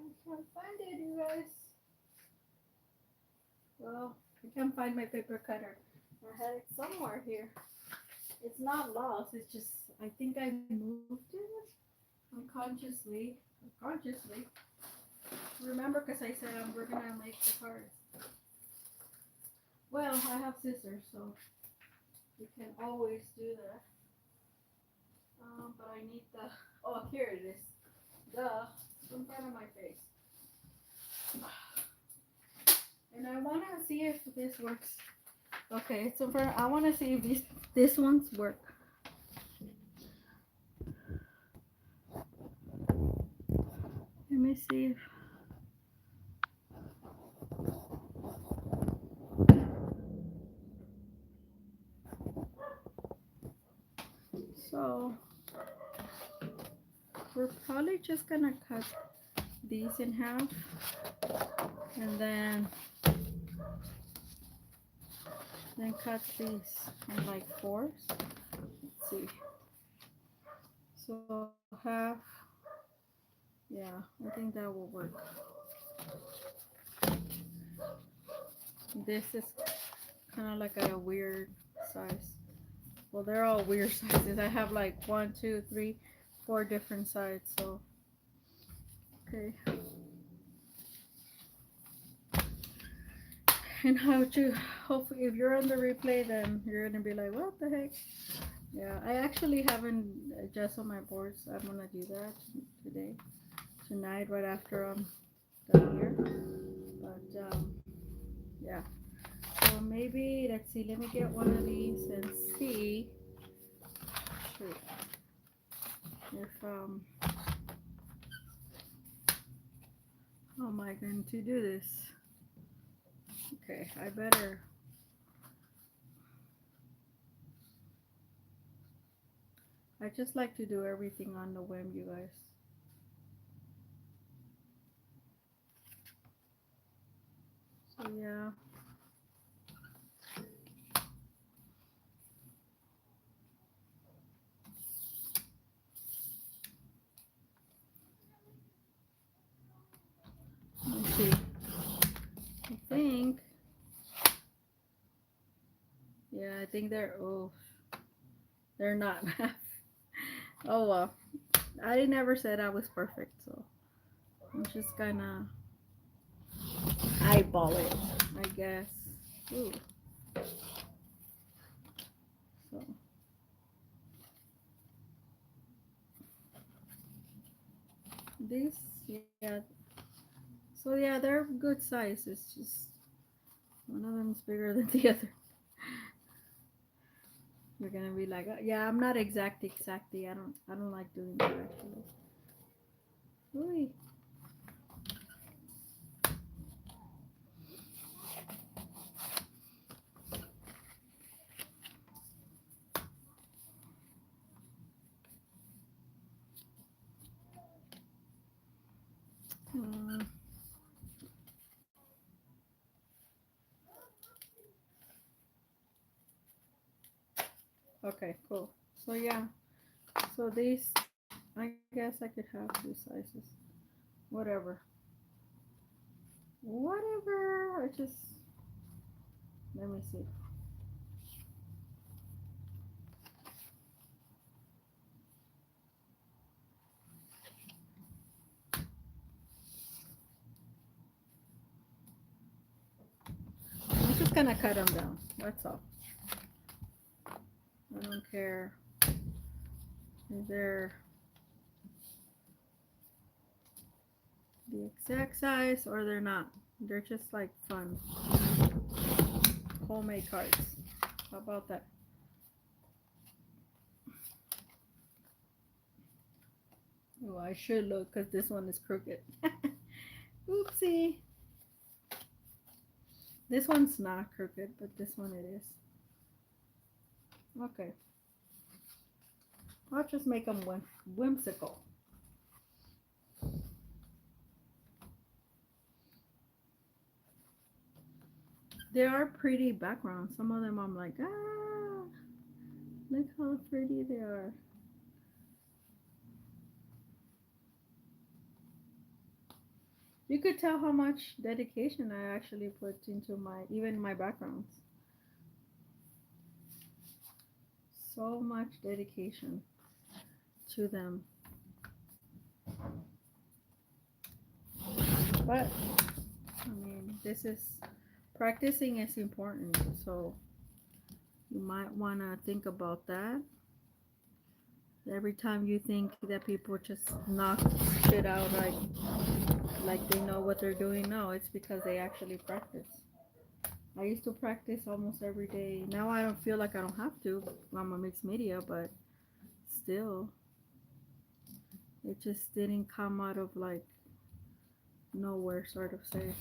I can't find it, you guys. Well, I can't find my paper cutter. I had it somewhere here. It's not lost. It's just I think I moved it unconsciously. Consciously. Remember, because I said we're gonna make the cards. Well, I have scissors, so you can always do that. But I need the. Oh, here it is. It's in front of my face. And I want to see if this works. Okay, it's in front. I want to see if this ones work. Let me see if. So we're probably just gonna cut these in half and then cut these in like fours. Let's see. So half. Yeah, I think that will work. This is kind of like a weird size. Well, they're all weird sizes. I have like 1, 2, 3, 4 different sides. So, okay. And how to, hopefully, if you're on the replay, then you're gonna be like, what the heck? Yeah, I actually haven't adjusted my boards. I'm gonna do that today, tonight, right after I'm done here. But yeah. So maybe let's see. Let me get one of these and see. Shoot. If how am I going to do this? Okay, I better. I just like to do everything on the whim, you guys. Yeah, I think they're, oh, they're not. Oh well. I never said I was perfect, so I'm just gonna eyeball it, I guess. Ooh, so this, yeah. So yeah, they're good size. It's just one of them is bigger than the other. You're gonna be like, yeah, I'm not exactly. I don't like doing that actually. Ooh. Uh, okay, cool. So yeah, so these, I guess I could have two sizes. Whatever. Whatever. I just, let me see. I'm just gonna cut them down. That's all. I don't care if they're the exact size or they're not. They're just like fun homemade cards. How about that? Oh, I should look because this one is crooked. Oopsie. This one's not crooked, but this one it is. Okay. I'll just make them whimsical. They are pretty backgrounds. Some of them I'm like, ah, look how pretty they are. You could tell how much dedication I actually put into even my backgrounds. So much dedication to them. But I mean, this is practicing is important. So you might want to think about that. Every time you think that people just knock shit out like they know what they're doing, no, it's because they actually practice. I used to practice almost every day. Now I don't feel like I don't have to. I'm a mixed media, but still, it just didn't come out of like nowhere, sort of say.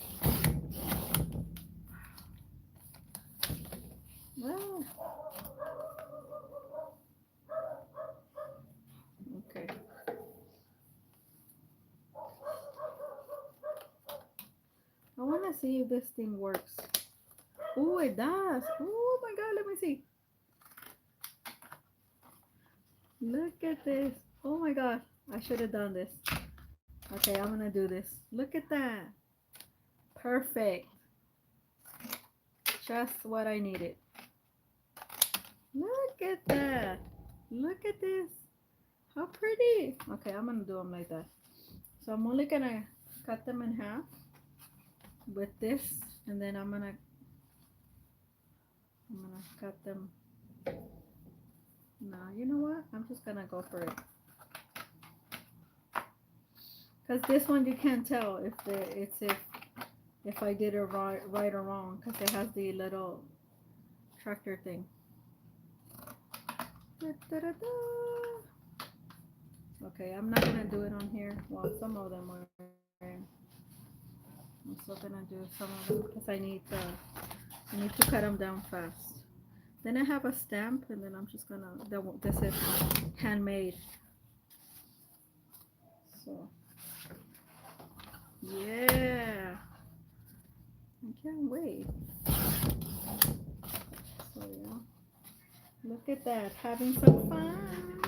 Well, okay. I want to see if this thing works. Oh, it does. Oh my god, let me see. Look at this. Oh my god, I should have done this. Okay, I'm gonna do this. Look at that. Perfect. Just what I needed. Look at that. Look at this. How pretty. Okay, I'm gonna do them like that. So I'm only gonna cut them in half with this, and then I'm gonna cut them. Now, you know what? I'm just gonna go for it. Cause this one you can't tell if I did it right or wrong, cause it has the little tractor thing. Da, da, da, da. Okay, I'm not gonna do it on here. Well, some of them are. I'm still gonna do some of them because I need to cut them down fast. Then I have a stamp, and then I'm just gonna. This is handmade. So yeah, I can't wait. So yeah, look at that, having some fun.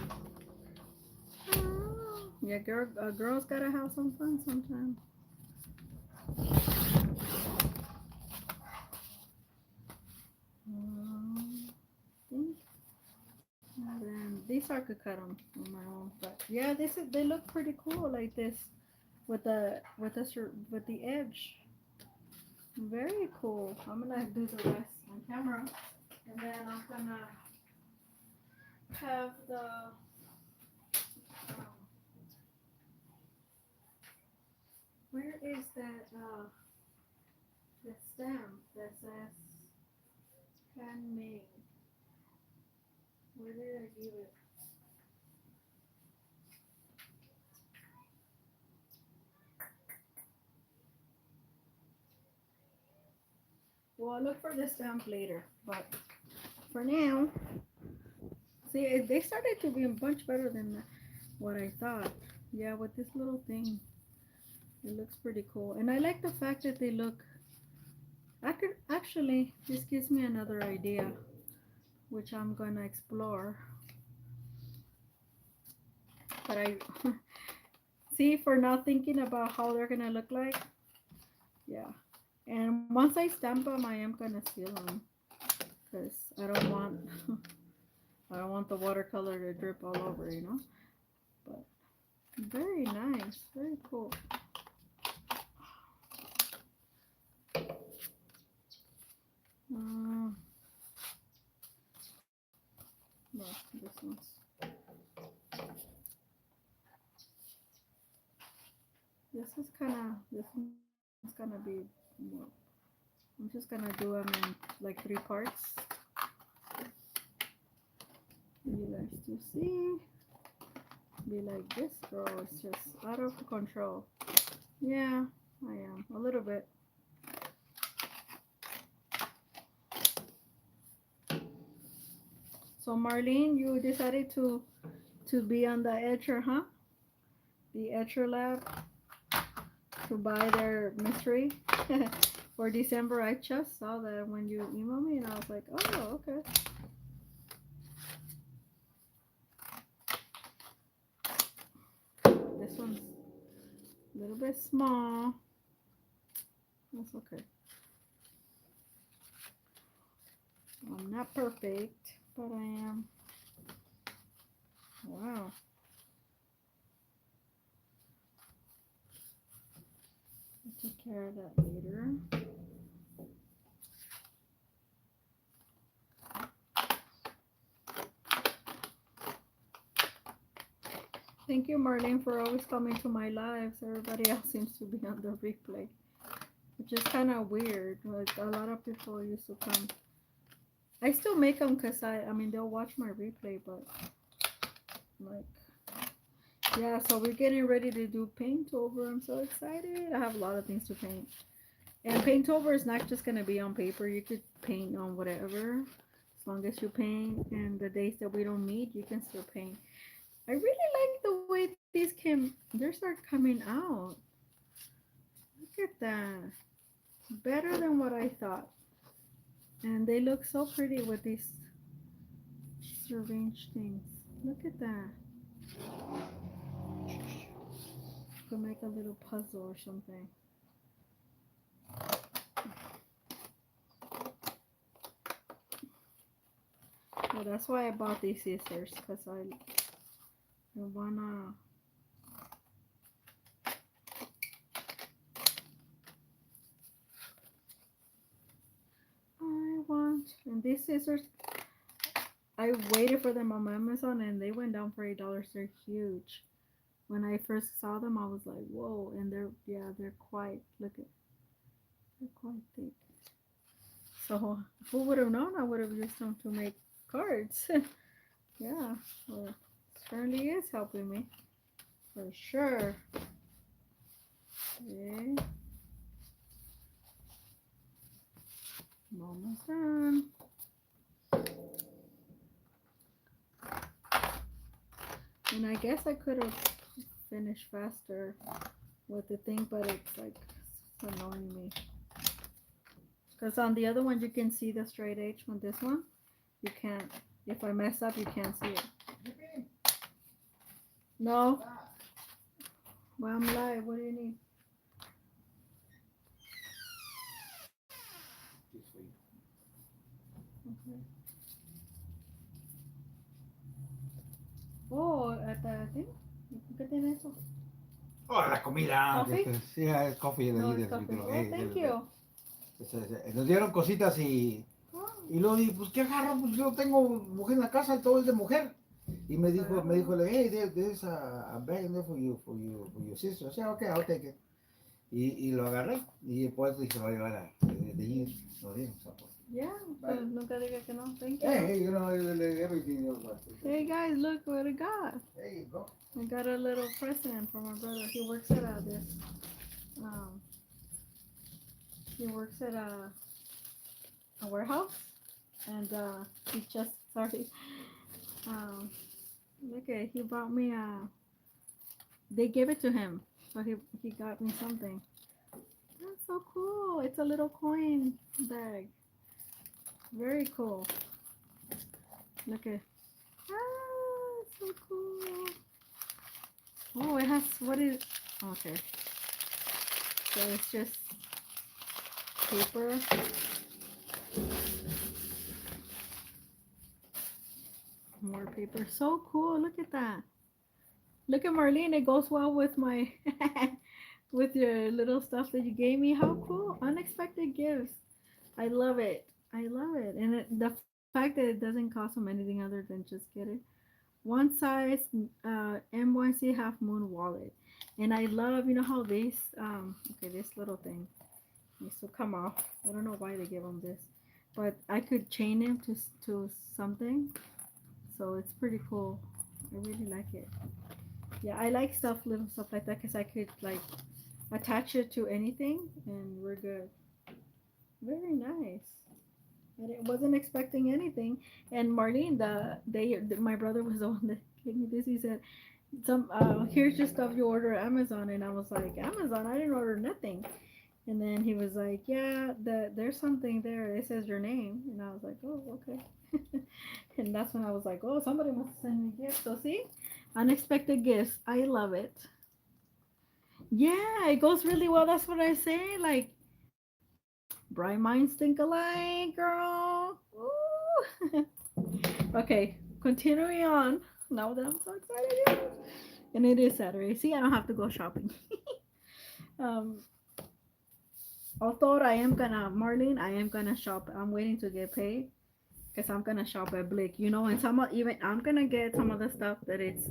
Oh, yeah, girls gotta have some fun sometimes. these I could cut them on my own, but yeah, they look pretty cool like this with the edge. Very cool. I'm gonna do the rest on camera, and then I'm gonna have where is that the stamp that says handmade? Where did I give it? Well, I'll look for the stamp later, but for now, see, they started to be much better than what I thought. Yeah, with this little thing, it looks pretty cool. And I like the fact that they look, I could actually, this gives me another idea, which I'm gonna explore. But I, see, for not thinking about how they're gonna look like, yeah. And once I stamp them, I am gonna seal them, because I don't want, I don't want the watercolor to drip all over, you know. But very nice, very cool. No, this one's. This one's gonna be more. I'm just gonna do them in like 3 parts. You guys to see. Be like, this girl is just out of control. Yeah, I am a little bit. So Marlene, you decided to be on the etcher, huh? The etcher lab, to buy their mystery for December. I just saw that when you emailed me, and I was like, oh, okay. This one's a little bit small. That's okay. I'm not perfect, but I am. Wow. I'll take care of that later. Thank you, Marlene, for always coming to my lives. Everybody else seems to be on the replay, which is kind of weird. Like, a lot of people used to come. I still make them because I mean, they'll watch my replay, but like, yeah, so we're getting ready to do paint over. I'm so excited. I have a lot of things to paint. And paint over is not just going to be on paper. You could paint on whatever, as long as you paint. And the days that we don't meet, you can still paint. I really like the way these they start coming out. Look at that. Better than what I thought. And they look so pretty with these syringe things. Look at that. Could make a little puzzle or something. Well, that's why I bought these scissors, because I wanna. And these scissors, I waited for them on Amazon, and they went down for $8. They're huge. When I first saw them, I was like, whoa. And they're quite, they're quite thick. So who would have known I would have used them to make cards? Yeah, well, it certainly is helping me, for sure. Okay. I'm almost done. And I guess I could have finished faster with the thing, but it's like, it's annoying me. Because on the other one, you can see the straight edge. On this one, you can't. If I mess up, you can't see it. No. Well, I'm live. What do you need? Okay. Oh, at the thing. ¿Qué tiene eso? Oh, la comida. Coffee? Sí, es coffee de No, ahí it's del coffee. micro. Oh, thank you. Nos dieron cositas Oh, y luego dije, pues qué agarro, pues yo tengo mujer en la casa y todo es de mujer. Y pues me dijo, agárralo. hey, there's a bag in there for your sister. O sea, okay, I'll take it. Y lo agarré y después dije, lo voy a llevar de allí, lo dieron, o sea, pues, Yeah, vale. pues nunca diga que no. Thank Hey, you. hey, you know, everything. You know, Hey guys, look what I got. there you go. I got a little present for my brother. He works at this. Um, he works at a warehouse, and he just sorry. Um, look at he brought me a. They gave it to him, so he got me something. That's so cool. It's a little coin bag. Very cool. Look at. Ah, so cool. Oh, it has what is? Okay, so it's just paper. More paper. So cool. Look at that. Look at Marlene. It goes well with my with your little stuff that you gave me. How cool. Unexpected gifts. I love it. I love it. And the fact that it doesn't cost them anything other than just get it. One size MYC half moon wallet. And I love, you know how this okay, this little thing needs to come off. I don't know why they give them this. But I could chain him to something. So it's pretty cool. I really like it. Yeah, I like stuff, little stuff like that, because I could like attach it to anything, and we're good. Very nice. I wasn't expecting anything. And Marlene, my brother was the one that gave me this. He said, "Some here's your stuff you order at Amazon," and I was like, "Amazon? I didn't order nothing." And then he was like, "Yeah, there's something there. It says your name," and I was like, "Oh, okay." And that's when I was like, "Oh, somebody must send me gifts." So see, unexpected gifts. I love it. Yeah, it goes really well. That's what I say. Like, bright minds think alike, girl. Ooh. Okay, continuing on. Now that I'm so excited, and it is Saturday. See, I don't have to go shopping. um, although I am gonna, Marlene, I am gonna shop. I'm waiting to get paid because I'm gonna shop at Blick. You know, and even I'm gonna get some of the stuff that it's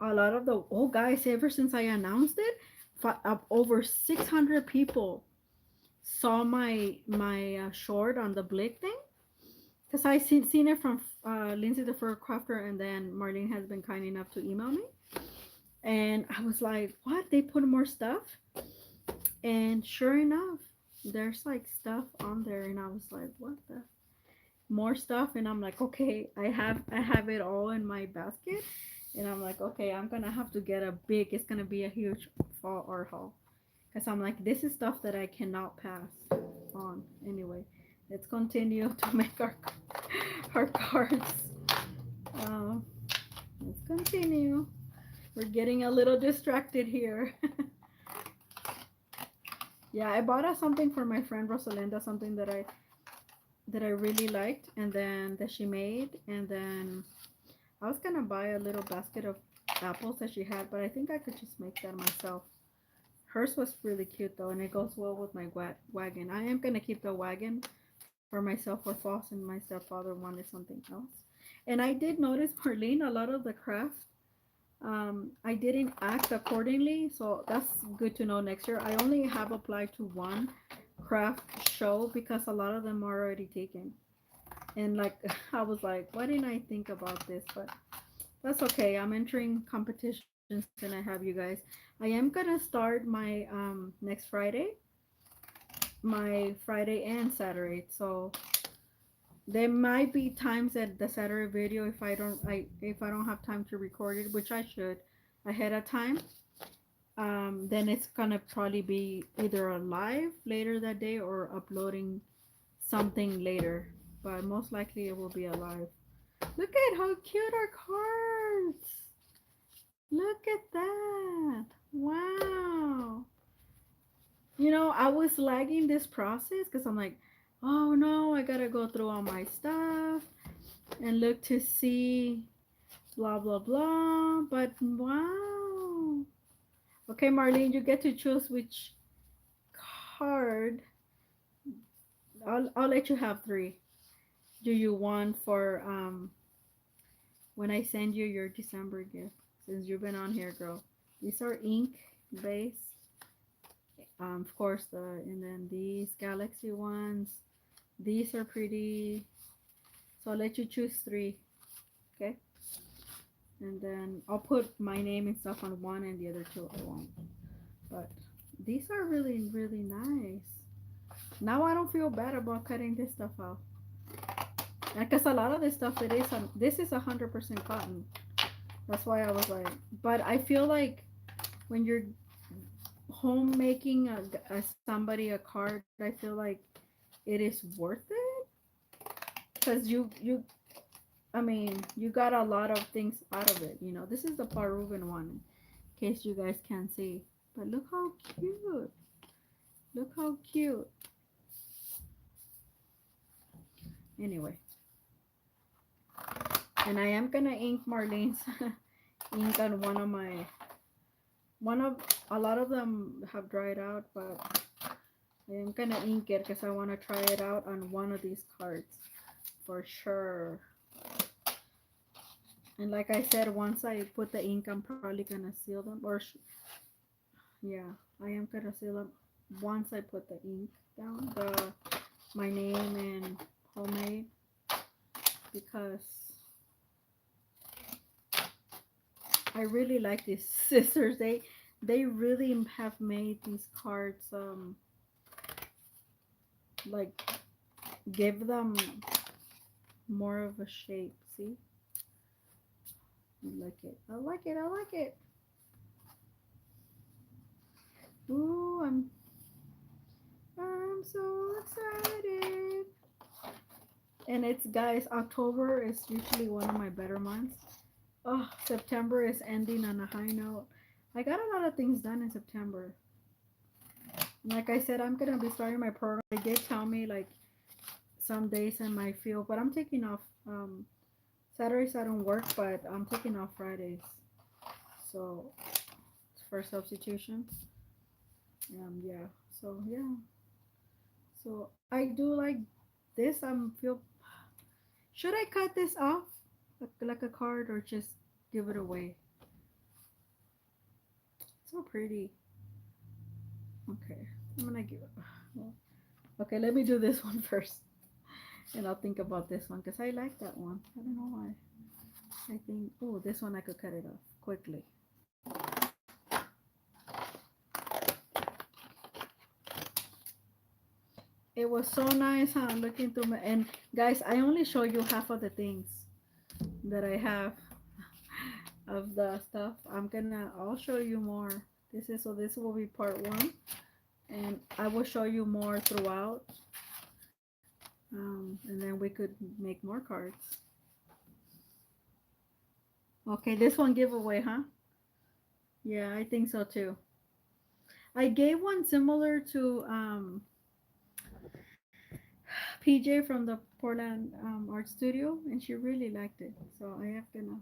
a lot of the. Oh, guys, ever since I announced it, over 600 people saw my short on the Blick thing, because I seen it from Lindsay the Fur Crafter, and then Marlene has been kind enough to email me, and I was like, "What? They put more stuff?" And sure enough, there's like stuff on there, and I was like, "What the?" More stuff, and I'm like, "Okay, I have it all in my basket," and I'm like, "Okay, I'm gonna have to get a big. It's gonna be a huge fall art haul." Because I'm like, this is stuff that I cannot pass on. Anyway, let's continue to make our cards. Uh, let's continue. We're getting a little distracted here. Yeah, I bought something for my friend Rosalinda, something that I really liked, and then that she made, and then I was gonna buy a little basket of apples that she had, but I think I could just make that myself. Hers was really cute though, and it goes well with my wagon. I am gonna keep the wagon for myself for Foss, and my stepfather wanted something else. And I did notice, Marlene, a lot of the craft, I didn't act accordingly, so that's good to know next year. I only have applied to one craft show because a lot of them are already taken. And like, I was like, why didn't I think about this? But that's okay. I'm entering competitions and I have you guys. I am gonna start my next Friday, and Saturday. So there might be times at the Saturday video if I don't have time to record it, which I should ahead of time. Then it's gonna probably be either a live later that day or uploading something later. But most likely it will be a live. Look at how cute our cards. Look at that. Wow. You know, I was lagging this process because I'm like, oh no, I gotta go through all my stuff and look to see blah blah blah. But wow. Okay, Marlene, you get to choose which card. I'll let you have three. Do you want for when I send you your December gift? Since you've been on here, girl. These are ink base. Of course, and then these galaxy ones. These are pretty. So I'll let you choose three. Okay. And then I'll put my name and stuff on one, and the other two I won't. But these are really, really nice. Now I don't feel bad about cutting this stuff out. Because a lot of this stuff, this is 100% cotton. That's why I was like, but I feel like when you're homemaking somebody a card, I feel like it is worth it. Because I mean, you got a lot of things out of it. This is the Peruvian one, in case you guys can't see. But look how cute. Look how cute. Anyway, and I am gonna ink Marlene's ink on one of a lot of them have dried out, but I am gonna ink it because I want to try it out on one of these cards for sure. And like I said, once I put the ink, I'm probably gonna seal them, yeah, I am gonna seal them once I put the ink down, my name and homemade, because I really like these scissors. They really have made these cards like give them more of a shape. See, I like it. I like it. I like it. Ooh, I'm so excited. And it's, guys, October is usually one of my better months. Oh, September is ending on a high note. I got a lot of things done in September. Like I said, I'm gonna be starting my program. They did tell me like some days in my field, but I'm taking off. Saturdays I don't work, but I'm taking off Fridays. So for substitution. Yeah. So yeah. So I do like this. Feel. Should I cut this off like a card or just give it away? So pretty. Okay, I'm gonna give it. Well, okay, let me do this one first, and I'll think about this one because I like that one. I don't know why. I think, oh, this one I could cut it off quickly. It was so nice, huh? Looking through and guys, I only show you half of the things that I have of the stuff. I'll show you more. This will be part one, and I will show you more throughout. And then we could make more cards. Okay, this one giveaway, huh? Yeah, I think so too. I gave one similar to PJ from the Portland Art Studio, and she really liked it. So I have gonna.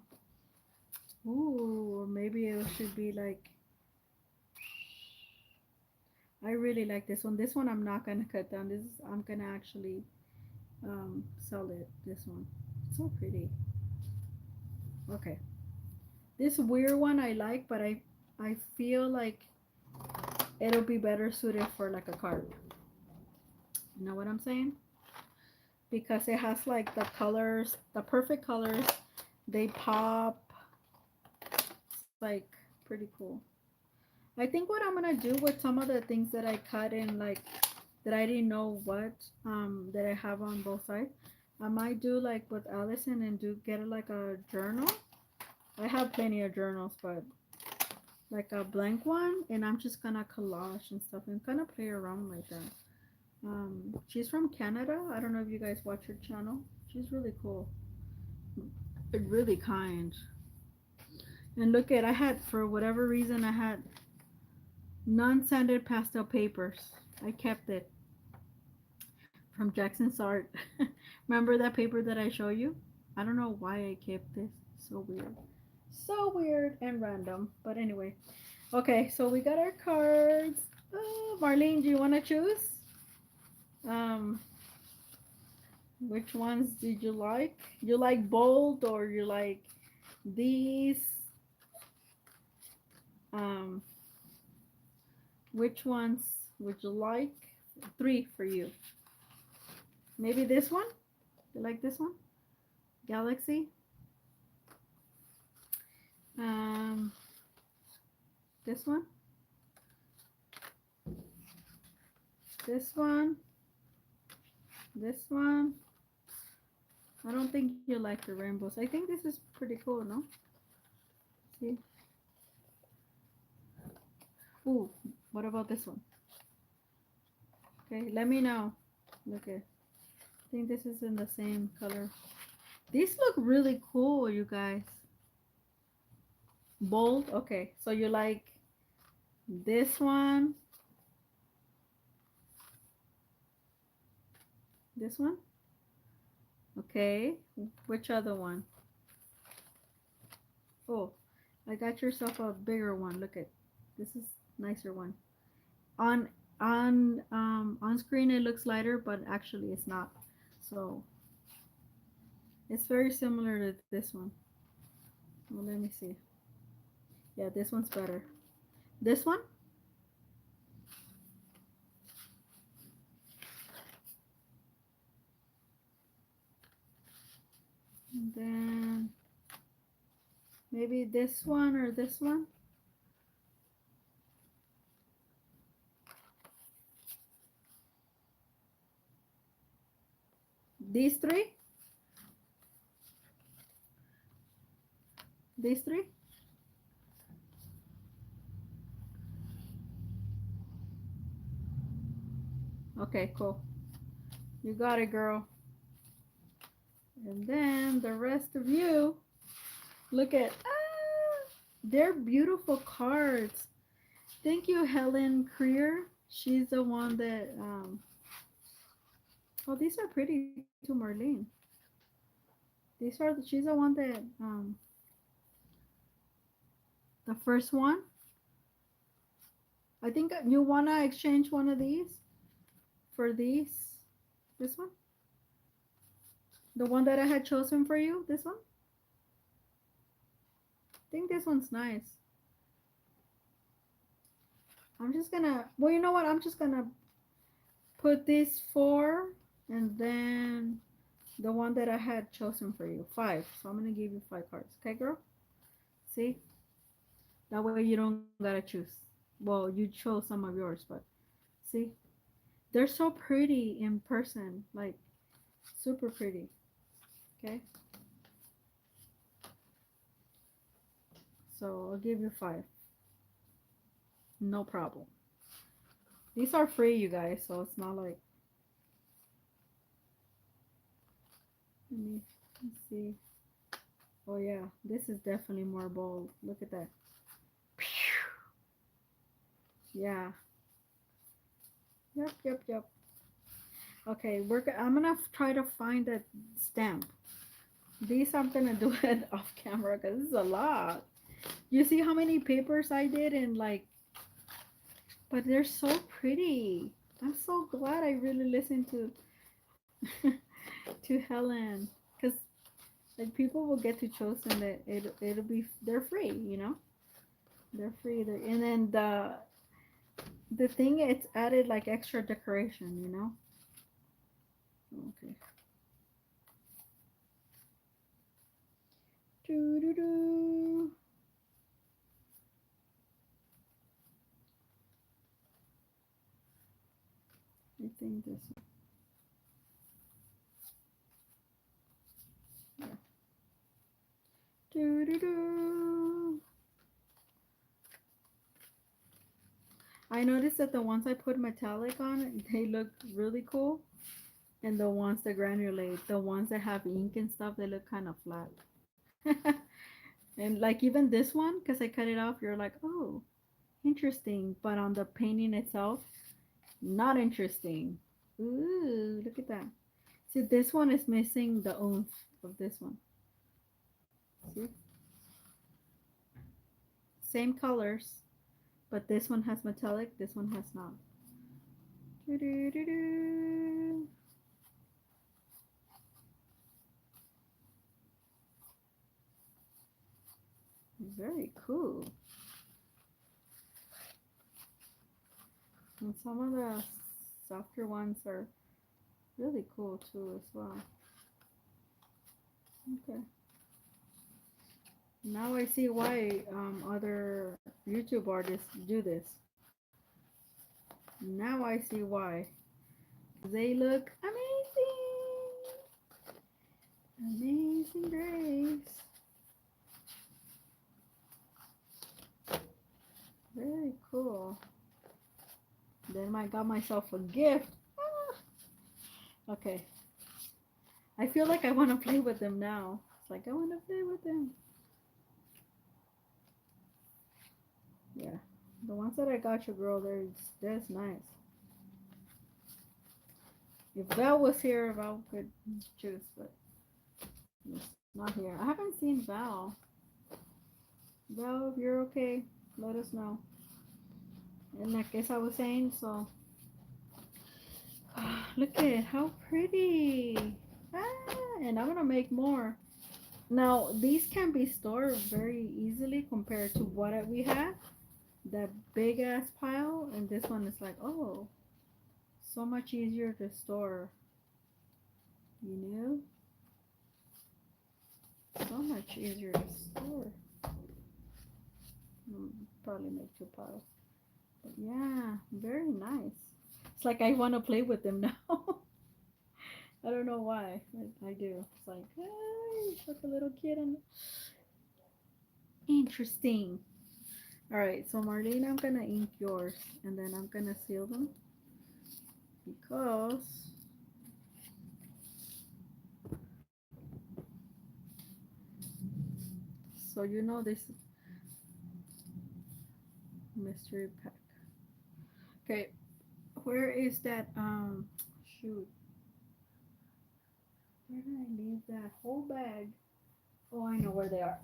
Ooh, maybe it should be like. I really like this one. This one I'm not gonna cut down. I'm gonna actually sell it. This one, it's so pretty. Okay, this weird one I like, but I feel like it'll be better suited for like a card. You know what I'm saying? Because it has like the colors, the perfect colors. They pop. It's like pretty cool. I think what I'm gonna do with some of the things that I cut and like that I didn't know what that I have on both sides, I might do like with Allison and get like a journal. I have plenty of journals, but like a blank one, and I'm just gonna collage and stuff and kind of play around like that. She's from Canada. I don't know if you guys watch her channel. She's really cool, really kind. And look at, I had, for whatever reason, I had non-sanded pastel papers. I kept it from Jackson's Art. Remember that paper that I showed you? I don't know why I kept this. So weird. So weird and random. But anyway. Okay, so we got our cards. Marlene, do you want to choose? Um, which ones did you like? You like bold or you like these? Um, which ones would you like? Three for you. Maybe this one? You like this one? Galaxy? Um, this one? This one? This one? I don't think you like the rainbows. I think this is pretty cool, no? See? Ooh, what about this one? Okay, let me know. Okay, I think this is in the same color. These look really cool, you guys. Bold. Okay, so you like this one, this one? Okay, which other one? Oh, I got yourself a bigger one. Look at this is nicer one. On on screen it looks lighter, but actually it's not. So it's very similar to this one. Well, let me see. Yeah, this one's better. This one? And then maybe this one or this one? These three? These three? Okay, cool. You got it, girl. And then the rest of you, look at, they're beautiful cards. Thank you, Helen Creer. She's the one that, oh, these are pretty too, Marlene. She's the one that, the first one. I think you wanna exchange one of these for these. This one? The one that I had chosen for you? This one? I think this one's nice. I'm just gonna, well, you know what? I'm just gonna put these four and then the one that I had chosen for you. Five. So I'm gonna give you five cards. Okay, girl? See? That way you don't gotta choose. Well, you chose some of yours, but see? They're so pretty in person. Like, super pretty. Okay? So I'll give you five. No problem. These are free, you guys, so it's not like. Let me see. Oh, yeah. This is definitely more bold. Look at that. Yeah. Yep, yep, yep. Okay, I'm gonna try to find a stamp. These I'm gonna do it off camera because this is a lot. You see how many papers I did and like, but they're so pretty. I'm so glad I really listened to to Helen because like people will get to choose and it'll be they're free, you know, they're free. And then the thing it's added like extra decoration, you know. Okay. Doo doo doo. I think this one. Yeah. Doo doo doo. I noticed that the ones I put metallic on, they look really cool. And the ones that granulate, the ones that have ink and stuff, they look kind of flat. And like even this one, because I cut it off, you're like, oh, interesting. But on the painting itself, not interesting. Ooh, look at that. See, this one is missing the oomph of this one. See? Same colors, but this one has metallic, this one has not. Doo-doo-doo-doo. Very cool. And some of the softer ones are really cool too as well. Okay. Now I see why other YouTube artists do this. Now I see why. They look amazing. Amazing Grace. Very cool. Then I got myself a gift. Ah. Okay. I feel like I want to play with them now. It's like I want to play with them. Yeah. The ones that I got you, girl, that's nice. If Val was here, Val could choose, but it's not here. I haven't seen Val. Val, if you're okay, let us know. And I guess I was saying, so look at how pretty. And I'm gonna make more. Now these can be stored very easily compared to what we had. That big ass pile, and this one is like, oh, so much easier to store. You know, so much easier to store. Probably make two piles. But yeah, very nice. It's like I want to play with them now. I don't know why. I do. It's like, hey, put the little kid in. Interesting. All right, so Marlene, I'm gonna ink yours, and then I'm gonna seal them because so you know this mystery pack. Okay, where is that? Shoot, where did I leave that whole bag? Oh, I know where they are.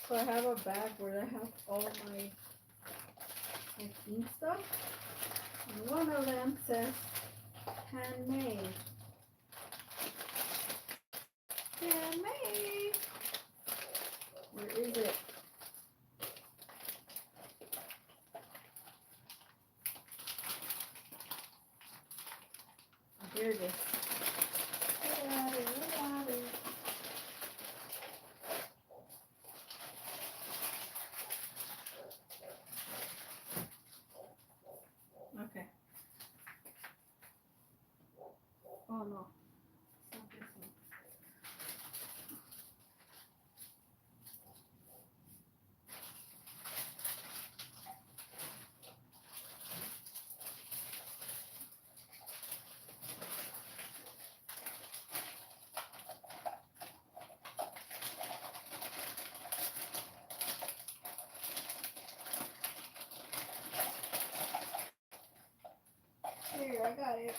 So I have a bag where I have all my ink stuff. And one of them says handmade. Handmade. Where is it? Here it is. Okay. Oh no. It's not this one. Here, I got it.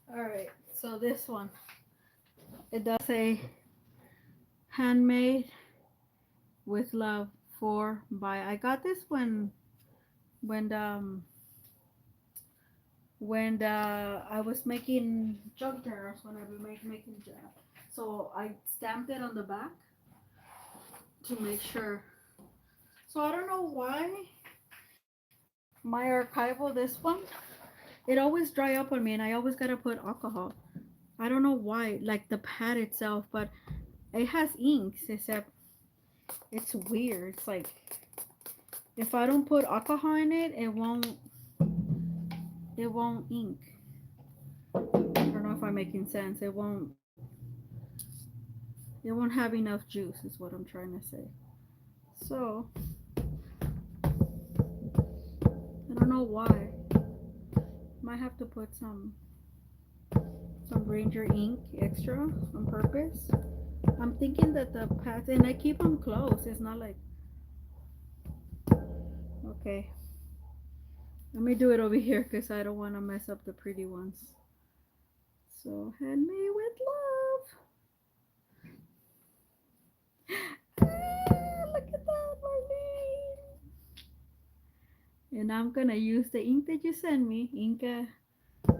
Alright, so this one. It does say handmade with love for by. I got this when I was making jug journals when I was making so I stamped it on the back to make sure. So I don't know why my archival, this one, it always dry up on me, and I always gotta put alcohol. I don't know why, like the pad itself, but it has inks, except it's weird. It's like if I don't put alcohol in it, it won't ink. I don't know if I'm making sense. It won't have enough juice is what I'm trying to say. So I don't know why. Might have to put some Ranger ink extra on purpose. I'm thinking that the pads, and I keep them close. It's not like, okay, let me do it over here because I don't want to mess up the pretty ones. So, handmade with love. Ah, look at that, Marlene. And I'm gonna use the ink that you sent me, Inca, so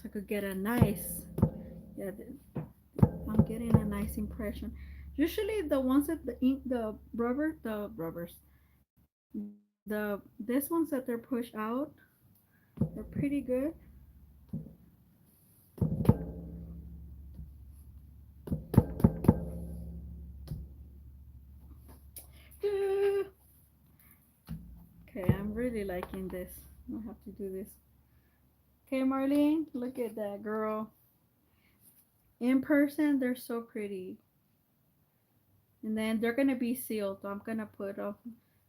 I could get a nice, yeah, I'm getting a nice impression. Usually the ones that the ink, the rubbers, this ones that they're pushed out, they're pretty good. Okay, I'm really liking this. I have to do this. Okay, Marlene, look at that girl. In person, they're so pretty. And then they're gonna be sealed. So I'm gonna put up.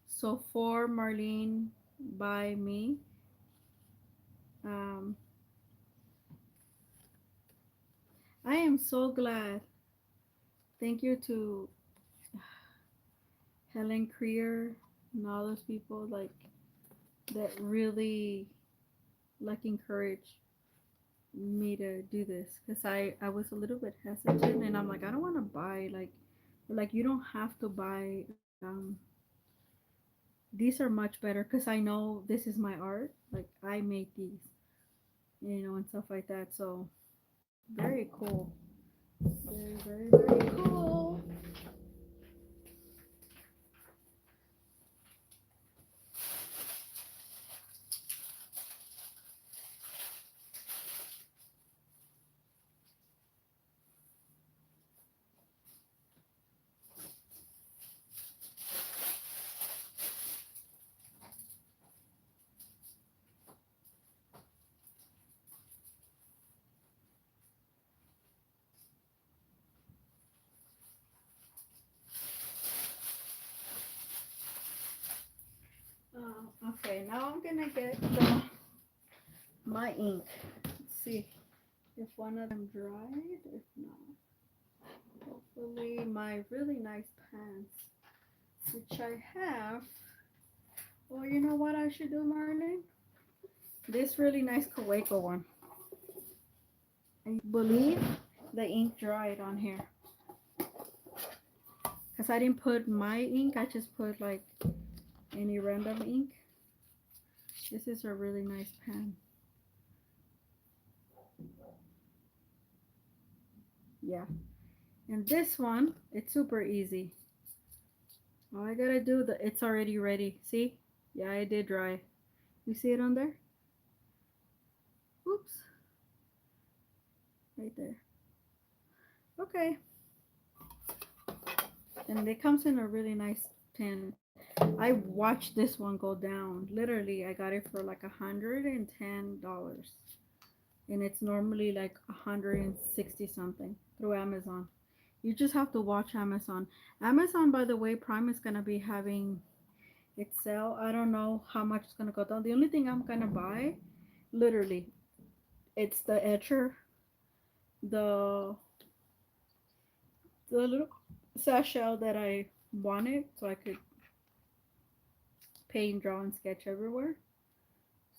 So for Marlene by me. Um, I am so glad. Thank you to Helen Creer and all those people that really encourage me to do this because I was a little bit hesitant and I'm like I don't want to buy like you don't have to buy these are much better because I know this is my art, like I made these, and stuff like that. So very cool, very cool. Okay, now I'm gonna get my ink. Let's see if one of them dried. If not, hopefully my really nice pants, which I have. Well, you know what I should do, Marlene? This really nice Kawaii one. I believe the ink dried on here. Because I didn't put my ink, I just put like any random ink. This is a really nice pen. Yeah. And this one, it's super easy. All I gotta do, it's already ready. See? Yeah, it did dry. You see it on there? Oops. Right there. Okay. And it comes in a really nice tin. I watched this one go down. Literally, I got it for like $110. And it's normally like 160 something through Amazon. You just have to watch Amazon. Amazon, by the way, Prime is gonna be having its sale. I don't know how much it's gonna go down. The only thing I'm gonna buy, literally, it's the etcher, the little sachet that I wanted, so I could paint, draw, and sketch everywhere.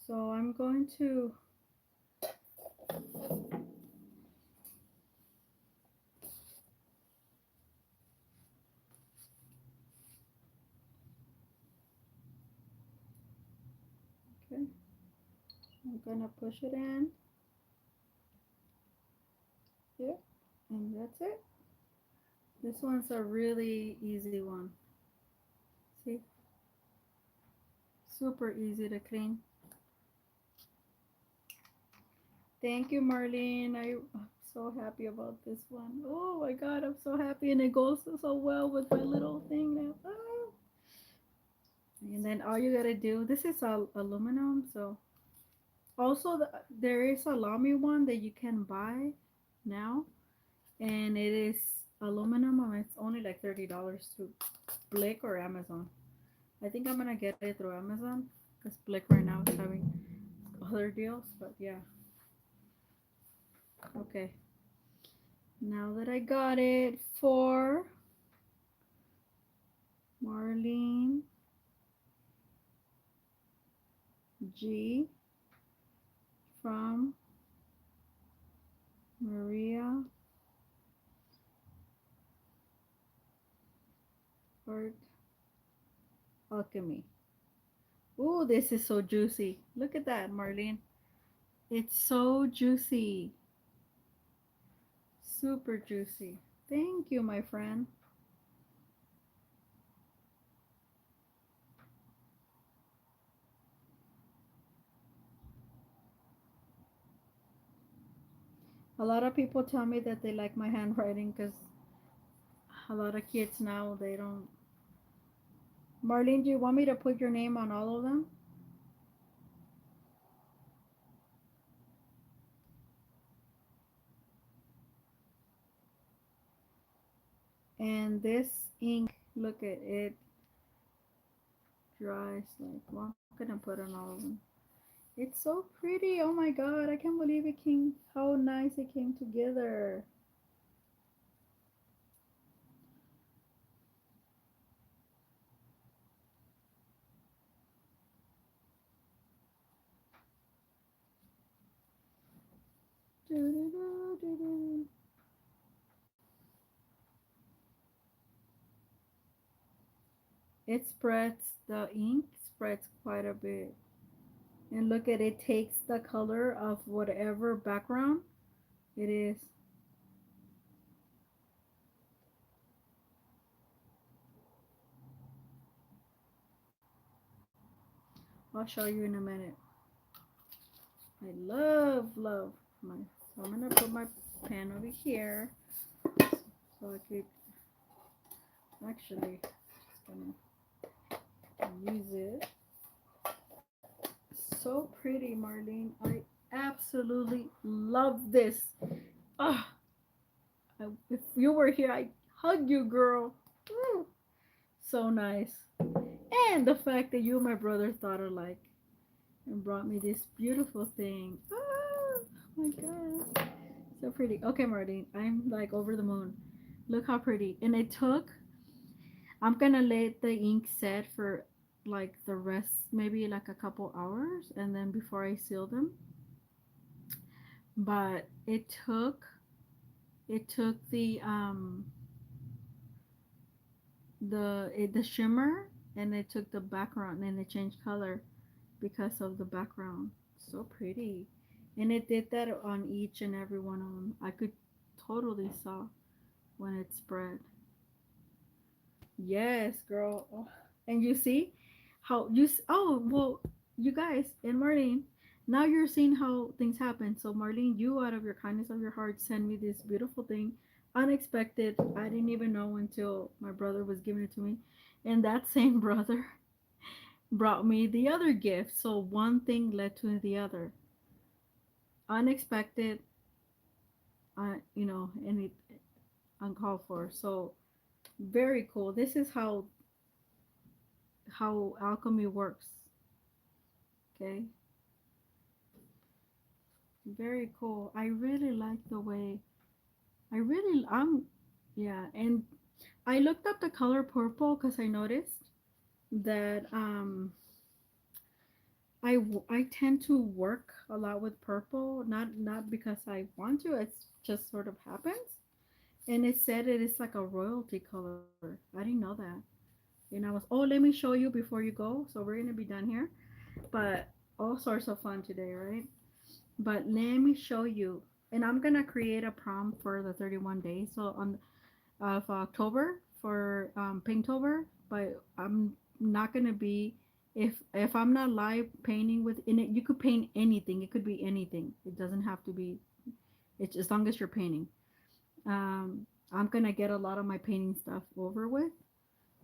So I'm going to. Okay, I'm gonna push it in. Yep, and that's it. This one's a really easy one. See? Super easy to clean. Thank you, Marlene. I'm so happy about this one. Oh my god, I'm so happy, and it goes so well with my little thing now. Ah. And then all you gotta do, this is aluminum, so also there is a Lamy one that you can buy now, and it is aluminum, and it's only like $30 through Blick or Amazon. I think I'm gonna get it through Amazon because Blick right now is having other deals, but yeah. Okay. Now that I got it for Marlene G from Maria Art Alchemy. Ooh, this is so juicy. Look at that, Marlene. It's so juicy. Super juicy. Thank you, my friend. A lot of people tell me that they like my handwriting because a lot of kids now they don't. Marlene, do you want me to put your name on all of them? And this ink, look at it, dries like. Well, I'm gonna put on all of them. It's so pretty. Oh my god, I can't believe it came. How nice it came together. It spreads, the ink spreads quite a bit. And look at it, takes the color of whatever background it is. I'll show you in a minute. I love my. So I'm gonna put my pen over here so I could actually just gonna use it. So pretty, Marlene. I absolutely love this. Ah, if you were here, I'd hug you, girl. Woo. So nice. And the fact that you and my brother thought alike and brought me this beautiful thing. Oh my god. So pretty. Okay, Marlene, I'm like over the moon. Look how pretty. And it took, I'm gonna let the ink set for like the rest, maybe like a couple hours, and then before I seal them. But it took the shimmer, and it took the background, and it changed color because of the background. So pretty. And it did that on each and every one of them. I could totally saw when it spread. Yes, girl. Oh. And you see how oh, well, you guys and Marlene, now you're seeing how things happen. So Marlene, you out of your kindness of your heart send me this beautiful thing, unexpected. I didn't even know until my brother was giving it to me. And that same brother brought me the other gift. So one thing led to the other. Unexpected, any uncalled for. So very cool. This is how alchemy works. Okay, very cool. I really like the way. Yeah, and I looked up the color purple because I noticed that I tend to work a lot with purple, not because I want to. It's just sort of happens. And it said it is like a royalty color. I didn't know that. And I was, oh, let me show you before you go. So we're gonna be done here. But all sorts of fun today, right? But let me show you. And I'm gonna create a prompt for the 31 days. So on of October for Painttober, but I'm not gonna be if I'm not live painting with in it. You could paint anything. It could be anything. It doesn't have to be. It's as long as you're painting. I'm gonna get a lot of my painting stuff over with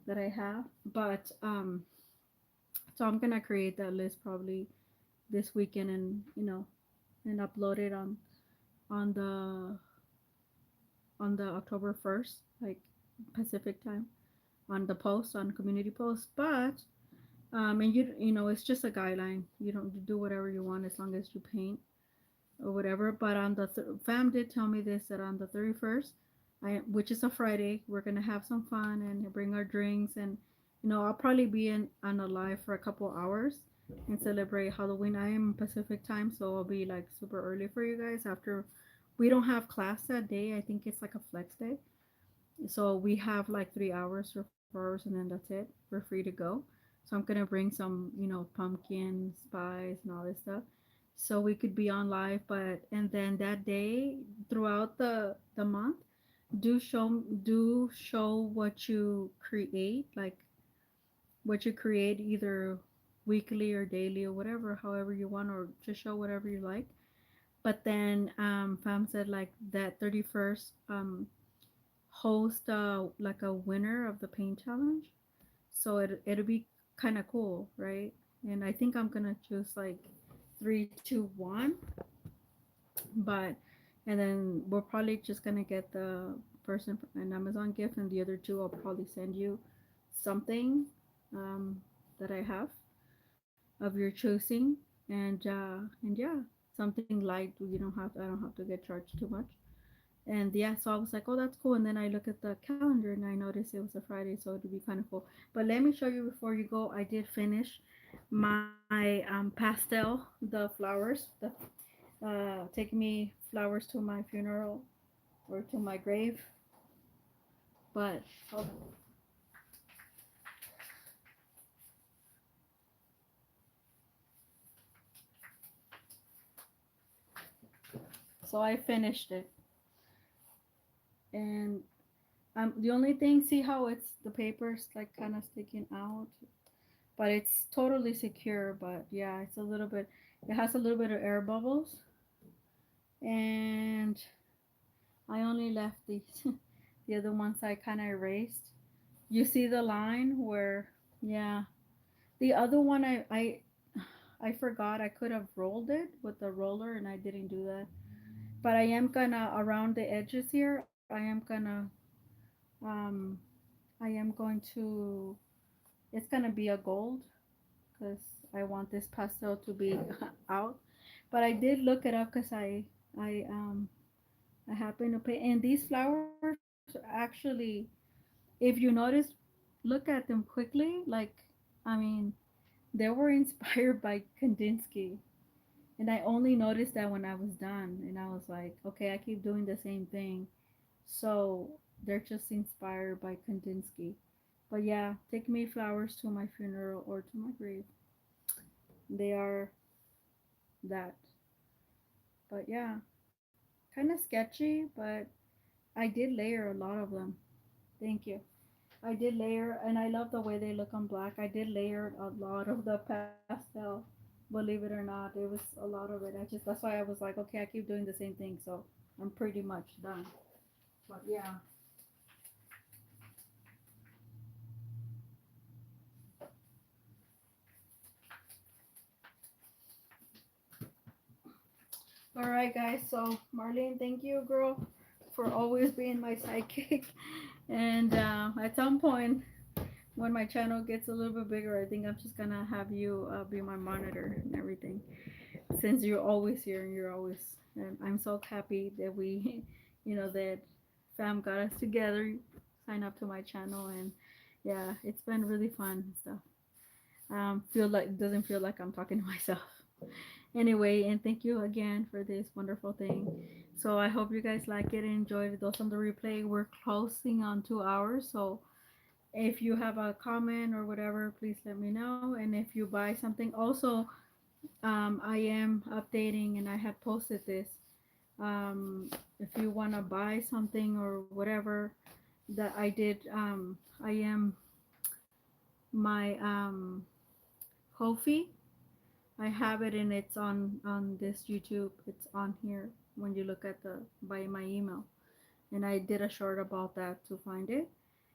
that I have, but so I'm gonna create that list probably this weekend, and and upload it on the on the October 1st, like Pacific time, on the post on community post. But and it's just a guideline. You don't do whatever you want as long as you paint or whatever. But on the fam did tell me this, that on the 31st, which is a Friday, we're gonna have some fun and bring our drinks, and I'll probably be in on a live for a couple hours and celebrate Halloween. I am Pacific time, so I'll be like super early for you guys. After we don't have class that day, I think it's like a flex day, so we have like 3 hours or 4 hours, and then that's it. We're free to go. So I'm gonna bring some, pumpkin spice and all this stuff, so we could be on live. But and then that day, throughout the month, do show what you create, like what you create, either weekly or daily or whatever, however you want, or just show whatever you like. But then Fam said like that 31st, host like a winner of the paint challenge, so it'll be kind of cool, right? And I think I'm gonna choose like 3, 2, 1, but and then we're probably just gonna get the person an Amazon gift, and the other two I'll probably send you something that I have of your choosing, and yeah, something light. I don't have to get charged too much. And yeah, so I was like, oh, that's cool. And then I look at the calendar and I noticed it was a Friday, so it would be kind of cool. But let me show you before you go. I did finish my pastel, the flowers, the take me flowers to my funeral or to my grave. But hold on. So I finished it, and the only thing, see how it's the paper's like kind of sticking out, but it's totally secure. But yeah, it has a little bit of air bubbles, and I only left these. The other ones I kind of erased. You see the line where, yeah. The other one I forgot. I could have rolled it with the roller, and I didn't do that. But I am gonna, around the edges here. Um, I am going to. It's gonna be a gold because I want this pastel to be out. But I did look it up because I happen to pay. And these flowers actually, if you notice, look at them quickly. Like, I mean, they were inspired by Kandinsky. And I only noticed that when I was done. And I was like, okay, I keep doing the same thing. So they're just inspired by Kandinsky. But yeah, take me flowers to my funeral or to my grave. They are that. But yeah, kind of sketchy, but I did layer a lot of them. Thank you. I did layer, and I love the way they look on black. I did layer a lot of the pastel. Believe it or not, it was a lot of it. That's why I was like, okay, I keep doing the same thing, so I'm pretty much done. But yeah. All right, guys. So Marlene, thank you, girl, for always being my sidekick. And at some point, when my channel gets a little bit bigger, I think I'm just gonna have you be my monitor and everything, since you're always here and you're always. And I'm so happy that we, that fam got us together, sign up to my channel, and yeah, it's been really fun and stuff. Feel like doesn't feel like I'm talking to myself. Anyway, and thank you again for this wonderful thing. So I hope you guys like it and enjoyed it. Those on the replay, we're closing on 2 hours, so if you have a comment or whatever, please let me know. And if you buy something, also, I am updating, and I had posted this. If you want to buy something or whatever, that I did. I am my Kofi. I have it and it's on this YouTube. It's on here when you look at the by my email. And I did a short about that to find it.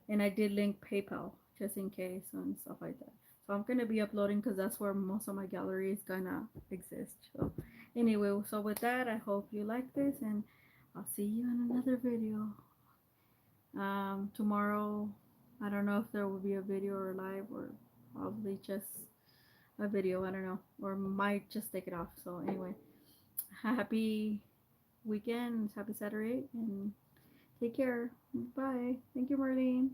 And I did link PayPal just in case and stuff like that. So I'm gonna be uploading because that's where most of my gallery is gonna exist. So anyway, so with that, I hope you like this and I'll see you in another video. Tomorrow, I don't know if there will be a video or live or probably just a video. I don't know, or might just take it off. So anyway, happy weekend, happy Saturday, and take care. Bye. Thank you, Marlene.